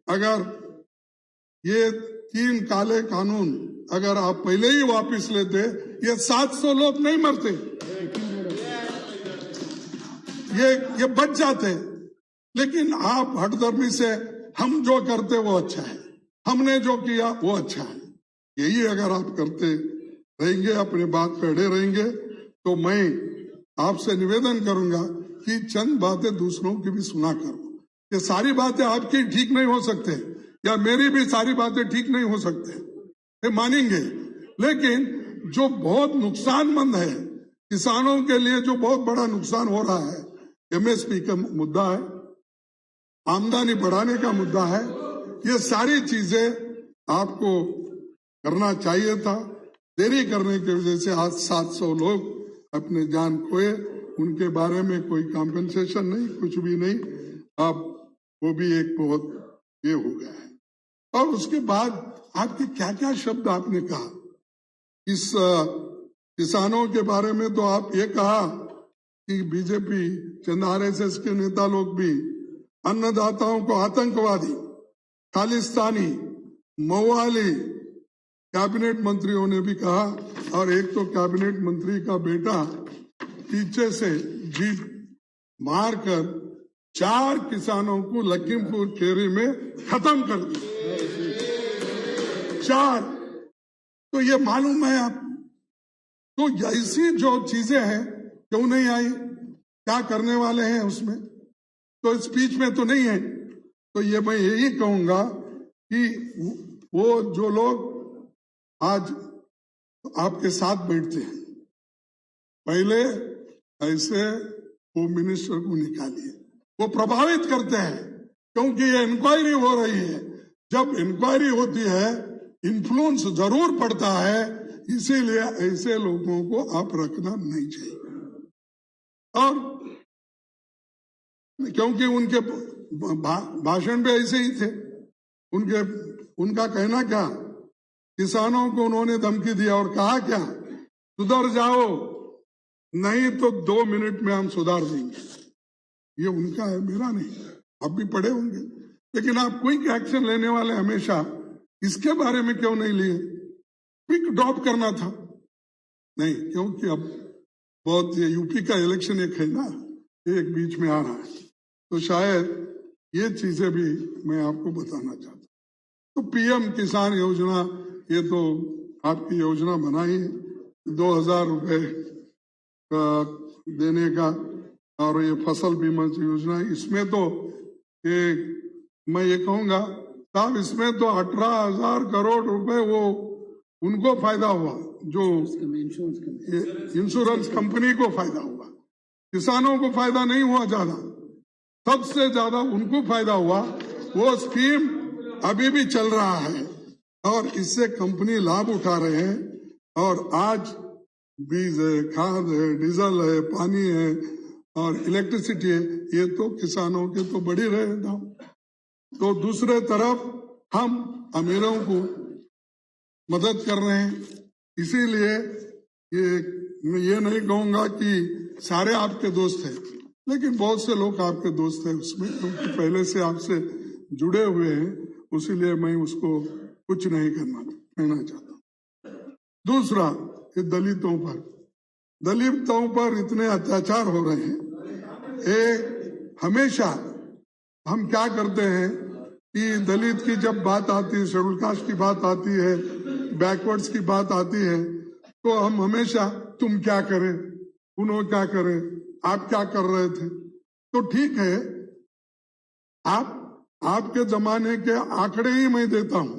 अगर ये 3 काले कानून अगर आप पहले ही वापस लेते, ये 700 लोग नहीं मरते, ये बच जाते। लेकिन आप हठधर्मी से हम जो करते वो अच्छा है, हमने जो किया वो अच्छा है, यही अगर आप करते रहेंगे, अपने बात पे अड़े रहेंगे, तो मैं आपसे निवेदन करूंगा कि चंद बातें दूसरों की भी सुना करो। ये सारी बातें आपकी ठीक नहीं हो सकते या मेरी भी सारी बातें ठीक नहीं हो सकते, ये मानेंगे। लेकिन जो बहुत नुकसानमंद है किसानों के लिए, जो बहुत बड़ा नुकसान हो रहा है, एमएसपी का मुद्दा है, आमदनी बढ़ाने का मुद्दा है, ये सारी चीजें आपको करना चाहिए था। देरी करने की वजह से आज 700 लोग अपने जान खोए, उनके बारे में कोई कॉम्पेंसेशन नहीं, कुछ भी नहीं। अब वो भी एक बहुत ये हो गया है। और उसके बाद आपके क्या क्या शब्द आपने कहा इस किसानों के बारे में, तो आप ये कहा कि बीजेपी, चंद आरएसएस के नेता लोग भी अन्नदाताओं को आतंकवादी, खालिस्तानी, मवाली कैबिनेट मंत्रियों ने भी कहा। और एक तो कैबिनेट मंत्री का बेटा पीछे से जीप मारकर 4 किसानों को लखीमपुर खीरी में खत्म कर दिया, 4। तो ये मालूम है आप, तो ऐसी जो चीजें हैं क्यों नहीं आई, क्या करने वाले हैं उसमें, तो स्पीच में तो नहीं है। तो ये मैं यही कहूंगा कि वो जो लोग आज आपके साथ बैठते हैं, पहले ऐसे होम मिनिस्टर को निकालिए, वो प्रभावित करते हैं, क्योंकि ये इंक्वायरी हो रही है। जब इंक्वायरी होती है इन्फ्लुएंस जरूर पड़ता है, इसीलिए ऐसे लोगों को आप रखना नहीं चाहिए। और क्योंकि उनके भाषण भी ऐसे ही थे, उनका कहना क्या, किसानों को उन्होंने धमकी दिया और कहा क्या, सुधर जाओ, नहीं तो 2 मिनट में हम सुधार देंगे। ये उनका है, मेरा नहीं। आप भी पढ़े होंगे, लेकिन आप क्विक एक्शन लेने वाले हमेशा इसके बारे में क्यों नहीं लिए? क्विक ड्रॉप करना था नहीं, क्योंकि अब बहुत ये यूपी का इलेक्शन एक है ना, एक बीच में आ रहा है, तो शायद ये चीजें भी मैं आपको बताना चाहता हूँ। तो पीएम किसान योजना, ये तो आपकी योजना बनाई, 2000 रुपए देने का, और ये फसल बीमा योजना, इसमें तो ये मैं ये कहूंगा साहब, इसमें तो 18,000 करोड़ रुपए वो उनको फायदा हुआ, जो इंश्योरेंस कंपनी को फायदा हुआ। किसानों को फायदा नहीं हुआ ज्यादा, सबसे ज्यादा उनको फायदा हुआ। वो स्कीम अभी भी चल रहा है और इससे कंपनी लाभ उठा रहे हैं। और आज बीज है, खाद है, डीजल है, पानी है और इलेक्ट्रिसिटी है, ये तो किसानों के तो बढ़ ही रहे हैं दाम। तो दूसरे तरफ हम अमीरों को मदद कर रहे हैं। इसीलिए मैं ये नहीं कहूंगा कि सारे आपके दोस्त हैं, लेकिन बहुत से लोग आपके दोस्त हैं उसमें, क्योंकि पहले से आपसे जुड़े हुए हैं, इसीलिए मैं उसको कुछ नहीं कहना चाहता। दूसरा, ये दलितों पर इतने अत्याचार हो रहे हैं। हमेशा हम क्या करते हैं कि दलित की जब बात आती है, शेड्यूल कास्ट की बात आती है, बैकवर्ड्स की बात आती है, तो हम हमेशा तुम क्या करें, उन्होंने क्या करें, आप क्या कर रहे थे। तो ठीक है, आपके जमाने के आंकड़े ही मैं देता हूं।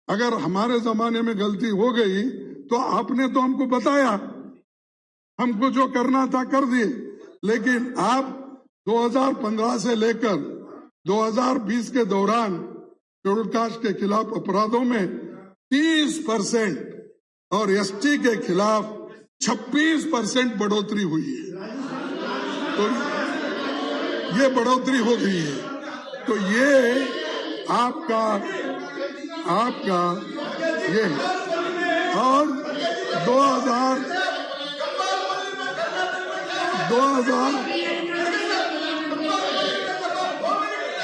अगर हमारे जमाने में गलती हो गई तो आपने तो हमको बताया, हमको जो करना था कर दिए। लेकिन आप 2015 से लेकर 2020 के दौरान शेड्यूल कास्ट के खिलाफ अपराधों में 30% और एसटी के खिलाफ 26% बढ़ोतरी हुई है। तो ये बढ़ोतरी हो गई है। तो ये आपका ये है। और 2000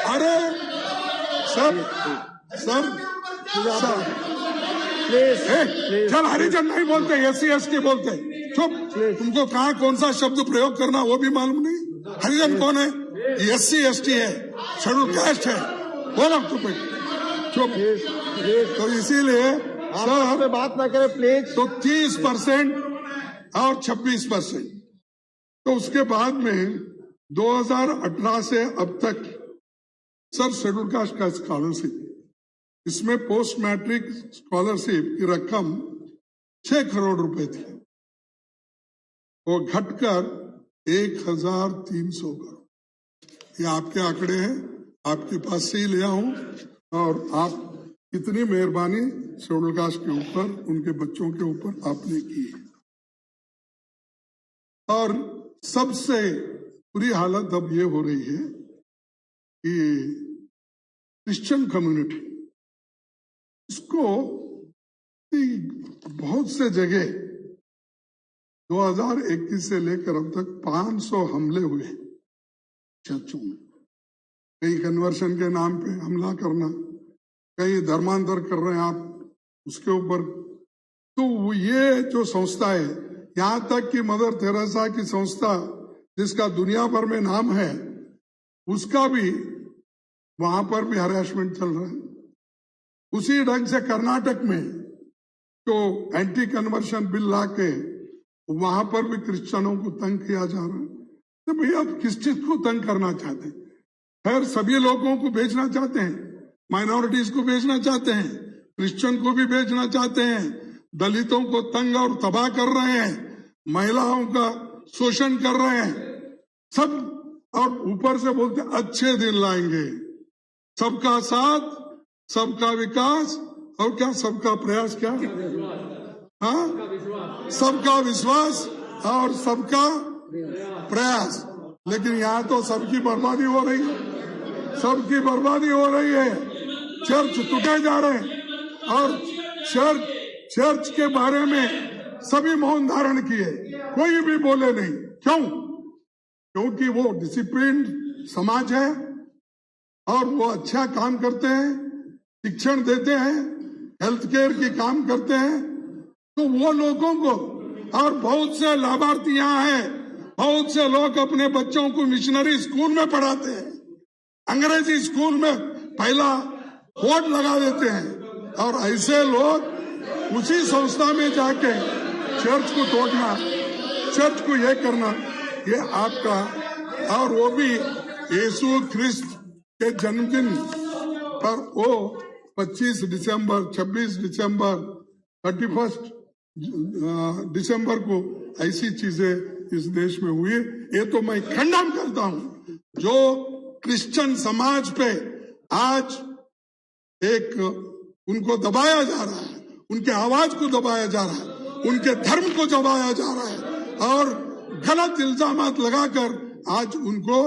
अरे सर चल, हरिजन नहीं बोलते, एससी एसटी बोलते। चुप, तुमको कहा कौन सा शब्द प्रयोग करना वो भी मालूम नहीं। हरिजन कौन है? एससी एसटी है, शेड्यूल कास्ट है। बोलो चुप। तो इसीलिए सर बात ना करें प्लीज। तो 30% और 26%। तो उसके बाद में 2018 से अब तक सर शेड्यूल कास्ट का स्कॉलरशिप, इसमें पोस्ट मैट्रिक स्कॉलरशिप की रकम 6 करोड़ रुपए थी, वो घटकर 1300 करोड़। ये आपके आंकड़े हैं, आपके पास से ही लिया हूं। और आप कितनी मेहरबानी शेड्यूल कास्ट के ऊपर, उनके बच्चों के ऊपर आपने की है। और सबसे बुरी हालत अब ये हो रही है कि क्रिश्चियन कम्युनिटी, इसको बहुत से जगह 2021 से लेकर अब तक 500 हमले हुए चर्चों में। कहीं कन्वर्शन के नाम पे हमला करना, कहीं धर्मांतर कर रहे हैं आप उसके ऊपर। तो ये जो संस्था है, यहां तक कि मदर तेरेसा की संस्था जिसका दुनिया भर में नाम है, उसका भी वहां पर भी हरासमेंट चल रहा है। उसी ढंग से कर्नाटक में तो एंटी कन्वर्शन बिल लाके वहां पर भी क्रिश्चियनों को तंग किया जा रहा है। तो भैया आप किस चीज को तंग करना चाहते हैं? खैर, सभी लोगों को भेजना चाहते हैं, माइनॉरिटीज को भेजना चाहते हैं, क्रिश्चियन को भी भेजना चाहते हैं, दलितों को तंग और तबाह कर रहे हैं, महिलाओं का शोषण कर रहे हैं सब। और ऊपर से बोलते अच्छे दिन लाएंगे, सबका साथ, सबका विकास, और क्या सबका प्रयास, क्या हाँ, सबका विश्वास और सबका प्रयास। लेकिन यहाँ तो सबकी बर्बादी हो रही है, सबकी बर्बादी हो रही है। चर्च टूटे जा रहे हैं और चर्च के बारे में सभी मौन धारण किए, कोई भी बोले नहीं। क्यों? क्योंकि वो डिसिप्लिन समाज है और वो अच्छा काम करते हैं, शिक्षण देते हैं, हेल्थ केयर की काम करते हैं। तो वो लोगों को, और बहुत से लाभार्थी यहाँ हैं, बहुत से लोग अपने बच्चों को मिशनरी स्कूल में पढ़ाते हैं, अंग्रेजी स्कूल में पहला बोर्ड लगा देते हैं। और ऐसे लोग उसी संस्था में जाके चर्च को तोड़ना, चर्च को ये करना, ये आपका, और वो भी यीशु ख्रिस्त के जन्मदिन पर वो 25 दिसंबर, 26 दिसंबर, 31 दिसंबर को ऐसी चीजें इस देश में हुई, ये तो मैं खंडन करता हूं। जो क्रिश्चियन समाज पे आज एक उनको दबाया जा रहा है, उनके आवाज को दबाया जा रहा है, उनके धर्म को दबाया जा रहा है और गलत इल्जामात लगाकर आज उनको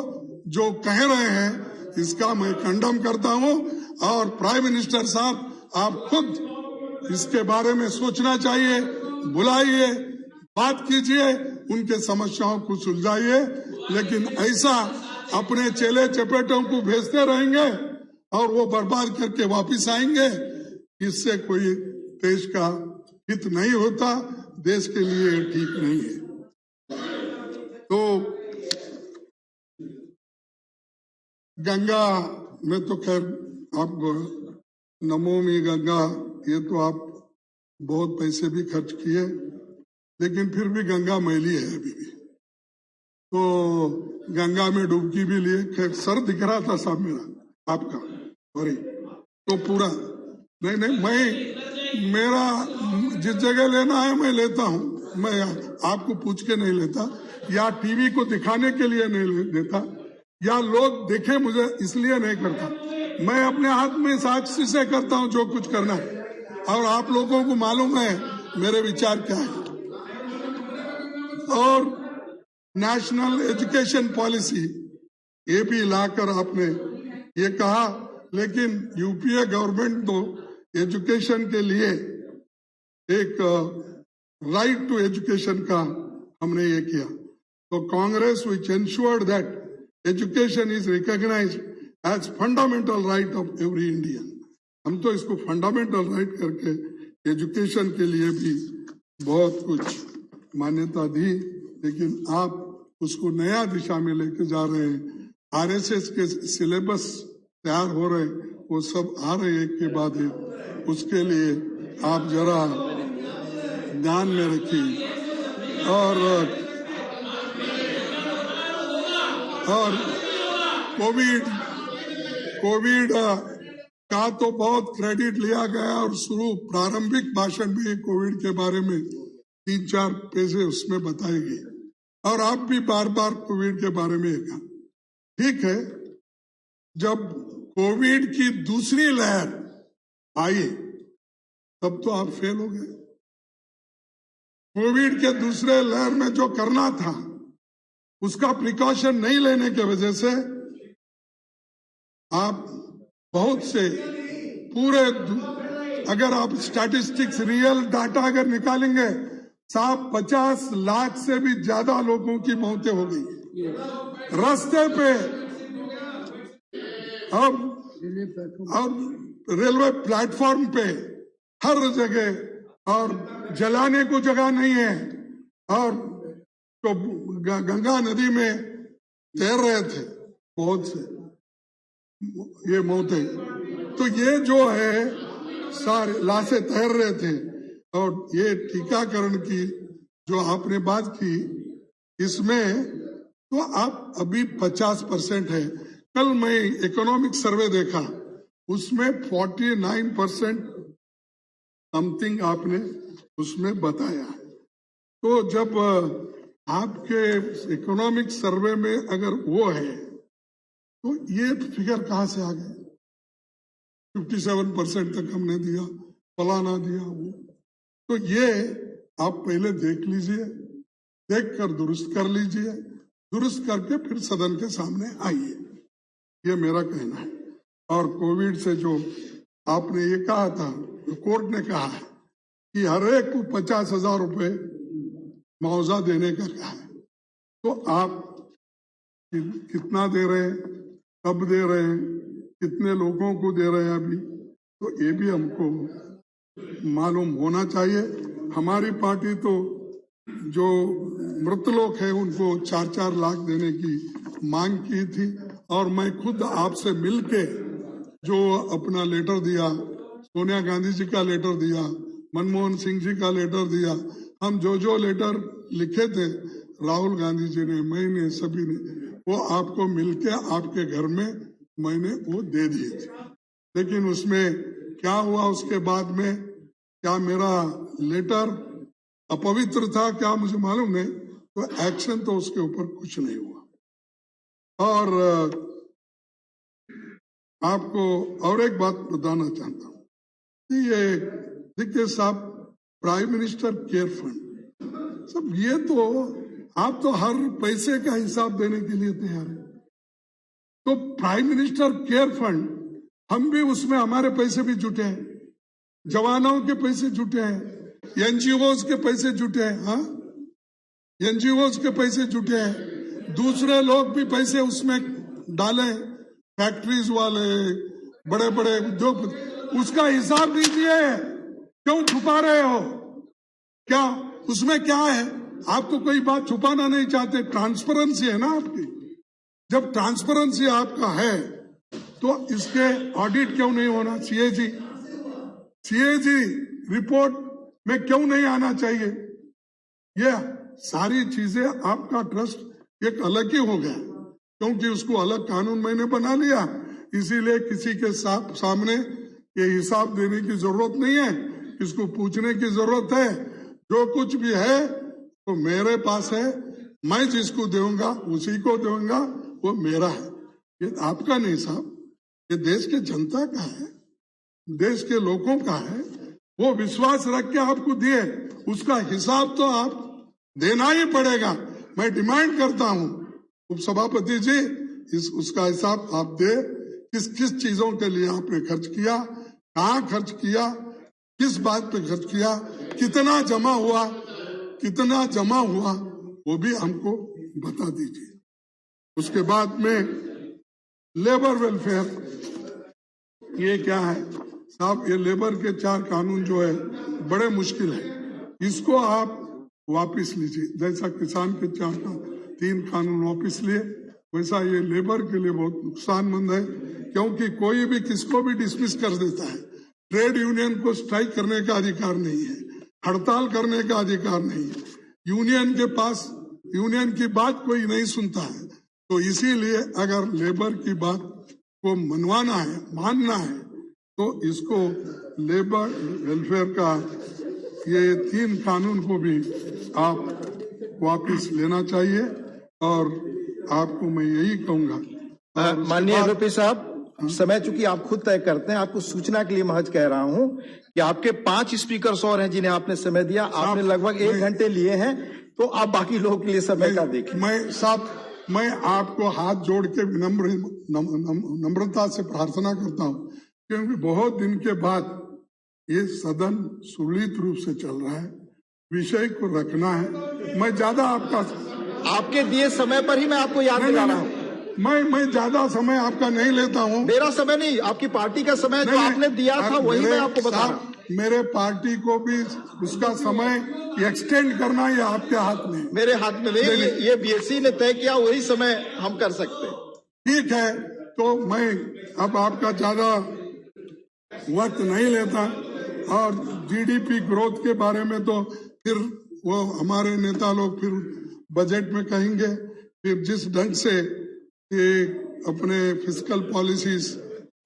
जो कह रहे हैं, इसका मैं खंडन करता हूं। और प्राइम मिनिस्टर साहब, आप खुद इसके बारे में सोचना चाहिए, बुलाइए, बात कीजिए, उनके समस्याओं को सुलझाइए। लेकिन ऐसा अपने चेले चपेटों को भेजते रहेंगे और वो बर्बाद करके वापस आएंगे, इससे कोई देश का हित नहीं होता, देश के लिए ठीक नहीं है। तो गंगा में तो खैर आप नमामि गंगा, ये तो आप बहुत पैसे भी खर्च किए, लेकिन फिर भी गंगा मैली है अभी भी। तो गंगा में डुबकी भी लिए, खैर सर दिख रहा था साहब मेरा आपका, सॉरी। तो पूरा नहीं, मैं मेरा जिस जगह लेना है मैं लेता हूं, मैं आपको पूछ के नहीं लेता, या टीवी को दिखाने के लिए नहीं देता, या लोग देखे मुझे इसलिए नहीं करता। मैं अपने हाथ में साक्षी से करता हूं जो कुछ करना है, और आप लोगों को मालूम है मेरे विचार क्या है। और नेशनल एजुकेशन पॉलिसी ये भी लाकर आपने ये कहा, लेकिन यूपीए गवर्नमेंट तो एजुकेशन के लिए एक राइट टू एजुकेशन का हमने ये किया। तो कांग्रेस विच ensured that education is recognized as fundamental right of every Indian। हम तो इसको फंडामेंटल राइट करके एजुकेशन के लिए भी बहुत कुछ मान्यता दी, लेकिन आप उसको नया दिशा में लेके जा रहे हैं। आरएसएस के सिलेबस तैयार हो रहे, वो सब आ रहे एक के बाद एक, उसके लिए आप जरा ध्यान में रखिए। और कोविड का तो बहुत क्रेडिट लिया गया, और शुरू प्रारंभिक भाषण में कोविड के बारे में 3-4 पेजे उसमें बताए गए, और आप भी बार बार कोविड के बारे में कहा। ठीक है, जब कोविड की दूसरी लहर आई तब तो आप फेल हो गए। कोविड के दूसरे लहर में जो करना था उसका प्रिकॉशन नहीं लेने की वजह से आप बहुत से पूरे, अगर आप स्टैटिस्टिक्स रियल डाटा अगर निकालेंगे साहब, 50 लाख से भी ज्यादा लोगों की मौतें हो गई रास्ते पे। अब रेलवे प्लेटफॉर्म पे हर जगह, और जलाने को जगह नहीं है, और तो गंगा नदी में तैर रहे थे बहुत से ये मौतें। तो ये जो है सारे लाशें तैर रहे थे। और ये टीकाकरण की जो आपने बात की, इसमें तो आप अभी 50% है। कल मैं इकोनॉमिक सर्वे देखा, उसमें 49% समथिंग आपने उसमें बताया। तो जब आपके इकोनॉमिक सर्वे में अगर वो है, तो ये फिगर कहां से आ गए? 57% तक हमने दिया, फलाना दिया वो। तो ये आप पहले देख लीजिए, देखकर दुरुस्त कर लीजिए, दुरुस्त करके फिर सदन के सामने आइए, ये मेरा कहना है। और कोविड से जो आपने ये कहा था, कोर्ट ने कहा है कि हर एक को 50,000 रुपए मुआवजा देने का कहा है। तो आप कितना दे रहे हैं, कब दे रहे हैं, कितने लोगों को दे रहे हैं अभी, तो ये भी हमको मालूम होना चाहिए। हमारी पार्टी तो जो मृत लोग हैं उनको 4-4 लाख देने की मांग की थी, और मैं खुद आपसे मिलके जो अपना लेटर दिया, सोनिया गांधी जी का लेटर दिया, मनमोहन सिंह जी का लेटर दिया, हम जो लेटर लिखे थे राहुल गांधी जी ने, मैंने, सभी ने, वो आपको मिलके आपके घर में मैंने वो दे दिए थे। लेकिन उसमें क्या हुआ उसके बाद में, क्या मेरा लेटर अपवित्र था क्या मुझे मालूम नहीं, तो एक्शन तो उसके ऊपर कुछ नहीं हुआ। और आपको और एक बात बताना चाहता हूं कि ये देखिए साहब, प्राइम मिनिस्टर केयर फंड, सब ये तो आप तो हर पैसे का हिसाब देने के लिए तैयार है। तो प्राइम मिनिस्टर केयर फंड, हम भी उसमें हमारे पैसे भी जुटे हैं, जवानों के पैसे जुटे हैं, एनजीओज के पैसे जुटे हैं, हाँ एनजीओज के पैसे जुटे हैं, दूसरे लोग भी पैसे उसमें डाले, फैक्ट्रीज वाले, बड़े बड़े उद्योग, उसका हिसाब दीजिए। क्यों छुपा रहे हो? क्या उसमें क्या है? आप तो कोई बात छुपाना नहीं चाहते, ट्रांसपेरेंसी है ना आपकी। जब ट्रांसपेरेंसी आपका है तो इसके ऑडिट क्यों नहीं होना? सीएजी रिपोर्ट में क्यों नहीं आना चाहिए? ये सारी चीजें, आपका ट्रस्ट एक अलग ही हो गया, क्योंकि उसको अलग कानून मैंने बना लिया, इसीलिए किसी के सामने ये हिसाब देने की जरूरत नहीं है, इसको पूछने की जरूरत है। जो कुछ भी है तो मेरे पास है, मैं जिसको दूंगा उसी को दूंगा, वो मेरा है, ये आपका नहीं साहब, ये देश के जनता का है, देश के लोगों का है। वो विश्वास रख के आपको दिए, उसका हिसाब तो आप देना ही पड़ेगा। मैं डिमांड करता हूं उपसभापति जी, उसका हिसाब आप दे, किस किस चीजों के लिए आपने खर्च किया, कहाँ खर्च किया, किस बात पे खर्च किया, कितना जमा हुआ, वो भी हमको बता दीजिए। उसके बाद में लेबर वेलफेयर, ये क्या है साहब? ये लेबर के 4 कानून जो है बड़े मुश्किल है, इसको आप वापस लीजिए। जैसा किसान के 3 कानून वापस लिए, वैसा ये लेबर के लिए बहुत नुकसानमंद है, क्योंकि कोई भी किसको भी डिसमिस कर देता है। ट्रेड यूनियन को स्ट्राइक करने का अधिकार नहीं है, हड़ताल करने का अधिकार नहीं है, यूनियन की बात कोई नहीं सुनता है। तो इसीलिए अगर लेबर की बात को मानना है तो इसको लेबर वेलफेयर का ये 3 कानून को भी आप वापस लेना चाहिए। और आपको मैं यही कहूंगा। माननीय एमपी साहब, समय चूंकि आप खुद तय करते हैं, आपको सूचना के लिए महज कह रहा हूं कि आपके 5 स्पीकर्स और हैं जिन्हें आपने समय दिया, आपने लगभग 1 घंटे लिए हैं, तो आप बाकी लोगों के लिए समय का देखें। मैं आपको हाथ जोड़ के नम्रता से प्रार्थना करता हूं, क्योंकि बहुत दिन के बाद ये सदन सुललित रूप से चल रहा है, विषय को रखना है। मैं ज्यादा आपके दिए समय पर ही मैं आपको याद दिला रहा हूँ। मैं ज्यादा समय आपका नहीं लेता हूँ। मेरा समय नहीं, आपकी पार्टी का समय जो आपने दिया था वही मैं आपको बता रहा हूँ। मेरे पार्टी को भी उसका समय एक्सटेंड करना ये आपके हाथ में, मेरे हाथ में नहीं। ये बीएससी ने तय किया, वही समय हम कर सकते हैं। ठीक है, तो मैं अब आपका ज्यादा वक्त नहीं लेता। और जीडीपी ग्रोथ के बारे में तो फिर वो हमारे नेता लोग फिर बजट में कहेंगे, फिर जिस ढंग से ये अपने फिस्कल पॉलिसीज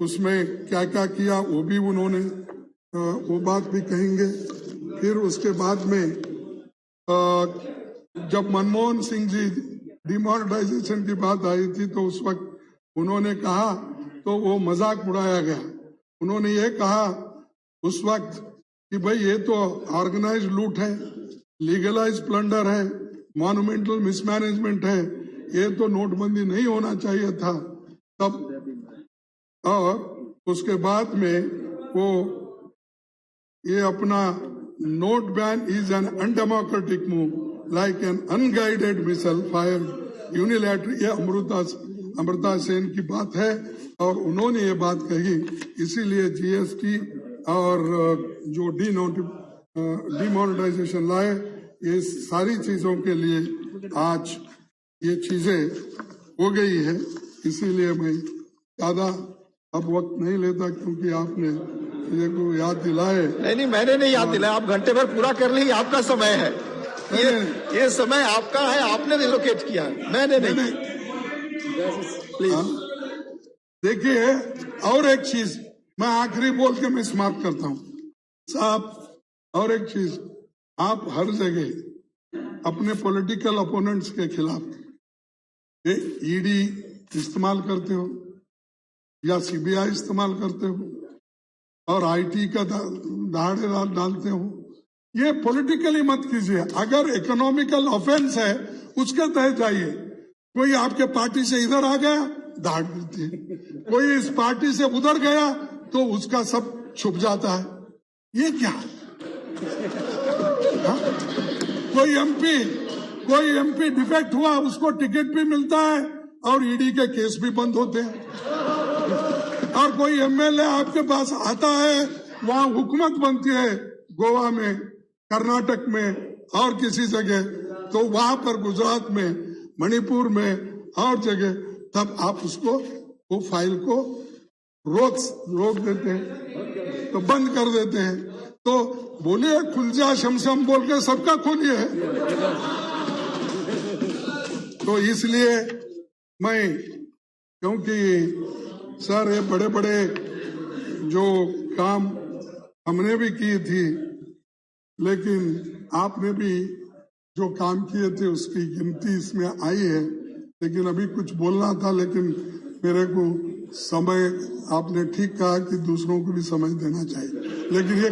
उसमें क्या क्या किया वो भी उन्होंने वो बात भी कहेंगे। फिर उसके बाद में जब मनमोहन सिंह जी डिमोनेटाइजेशन की बात आई थी तो उस वक्त उन्होंने कहा तो वो मजाक उड़ाया गया। उन्होंने ये कहा उस वक्त कि भाई ये तो ऑर्गेनाइज लूट है, लीगलाइज प्लंडर है, मॉन्यूमेंटल मिसमैनेजमेंट है, ये तो नोटबंदी नहीं होना चाहिए था तब। और उसके बाद में वो ये अपना note ban is an undemocratic move like an unguided missile fire unilateral, ये अमृता सेन की बात है और उन्होंने ये बात कही। इसीलिए जीएसटी और जो डिमोनेटाइजेशन लाए, ये सारी चीजों के लिए आज ये चीजें हो गई है। इसीलिए मैं ज्यादा अब वक्त नहीं लेता, क्योंकि आपने ये को याद दिलाए। नहीं, मैंने नहीं याद दिलाया, आप घंटे भर पूरा कर ली, आपका समय है, ये समय आपका है, आपने रिलोकेट किया, मैंने नहीं। प्लीज देखिए, और एक चीज मैं आखिरी बोल के मैं समाप्त करता हूं साहब। और एक चीज, आप हर जगह अपने पॉलिटिकल अपोनेंट्स के खिलाफ ईडी इस्तेमाल करते हो या सीबीआई इस्तेमाल करते हो और आईटी का दहाड़े डालते हो, ये पॉलिटिकली मत कीजिए। अगर इकोनॉमिकल ऑफेंस है उसके तहत जाइए। कोई आपके पार्टी से इधर आ गया, दहाड़ मिलती है, कोई इस पार्टी से उधर गया तो उसका सब छुप जाता है। ये क्या? कोई एमपी डिफेक्ट हुआ, उसको टिकट भी मिलता है और ईडी के केस भी बंद होते हैं। और कोई एमएलए आपके पास आता है, वहां हुकूमत बनती है गोवा में, कर्नाटक में और किसी जगह, तो वहां पर गुजरात में, मणिपुर में और जगह, तब आप उसको वो फाइल को रोक देते हैं, तो बंद कर देते हैं। तो बोलिए खुलजा शमशम बोल के सबका खोलिए। तो इसलिए मैं, क्योंकि सर ये बड़े बड़े जो काम हमने भी किए थी, लेकिन आपने भी जो काम किए थे उसकी गिनती इसमें आई है। लेकिन अभी कुछ बोलना था, लेकिन मेरे को समय, आपने ठीक कहा कि दूसरों को भी समय देना चाहिए, लेकिन ये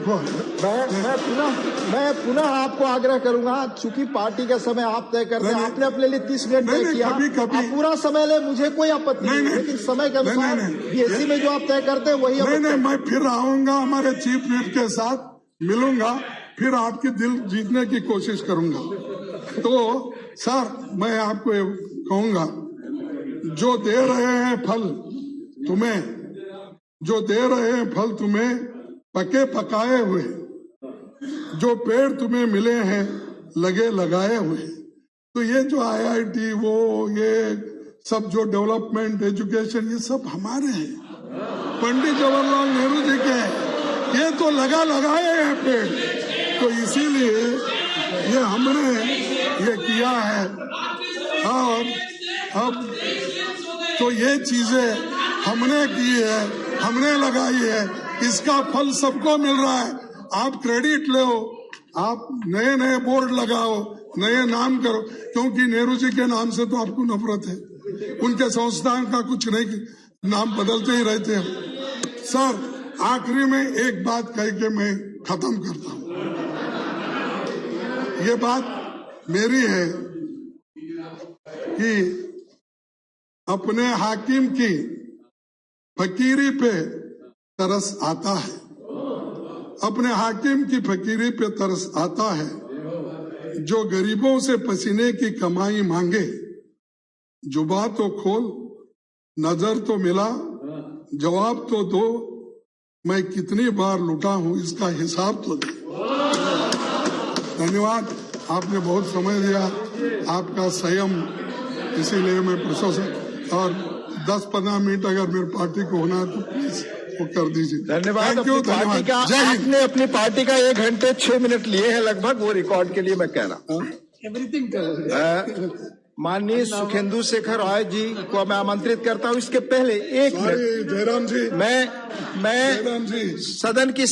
मैं पुनः आपको आग्रह करूंगा, चूंकि पार्टी का समय आप तय करते हैं, आपने अपने लिए 30 मिनट तय किया, आप पूरा समय ले, मुझे कोई आपत्ति नहीं, लेकिन समय के अनुसार बीएससी में जो आप तय करते हैं वही। नहीं, मैं फिर आऊंगा, हमारे चीफ व्हिप के साथ मिलूंगा, फिर आपके दिल जीतने की कोशिश करूंगा। तो सर मैं आपको कहूंगा, जो दे रहे हैं फल तुम्हें, जो दे रहे हैं फल तुम्हें पके पकाए हुए, जो पेड़ तुम्हें मिले हैं लगे लगाए हुए, तो ये जो आईआईटी वो ये सब जो डेवलपमेंट एजुकेशन ये सब हमारे हैं, पंडित जवाहरलाल नेहरू जी के हैं, ये तो लगाए हैं पेड़। तो इसीलिए ये हमने ये किया है। और अब तो ये चीजें हमने की है, हमने लगाई है, इसका फल सबको मिल रहा है। आप क्रेडिट लो, आप नए नए बोर्ड लगाओ, नए नाम करो, क्योंकि नेहरू जी के नाम से तो आपको नफरत है, उनके संस्थान का कुछ नहीं, नाम बदलते ही रहते हैं। सर आखिरी में एक बात कह के मैं खत्म करता हूँ। ये बात मेरी है कि अपने हाकिम की फकीरी पे तरस आता है, अपने हाकिम की फकीरी पे तरस आता है, जो गरीबों से पसीने की कमाई मांगे, जुबा तो खोल, नजर तो मिला, जवाब तो दो, मैं कितनी बार लुटा हूं इसका हिसाब तो दे। धन्यवाद, आपने बहुत समय दिया, आपका संयम, इसीलिए मैं प्रशंसक, और 10-15 मिनट अगर मेरी पार्टी को होना है तो प्लीज वो कर दीजिए। धन्यवाद। आपने अपनी पार्टी का 1 घंटे 6 मिनट लिए हैं लगभग, वो रिकॉर्ड के लिए मैं कह रहा हूँ। माननीय सुखेंदु शेखर राय जी को मैं आमंत्रित करता हूँ। इसके पहले 1 मिनट, जयराम जी, मैं सदन की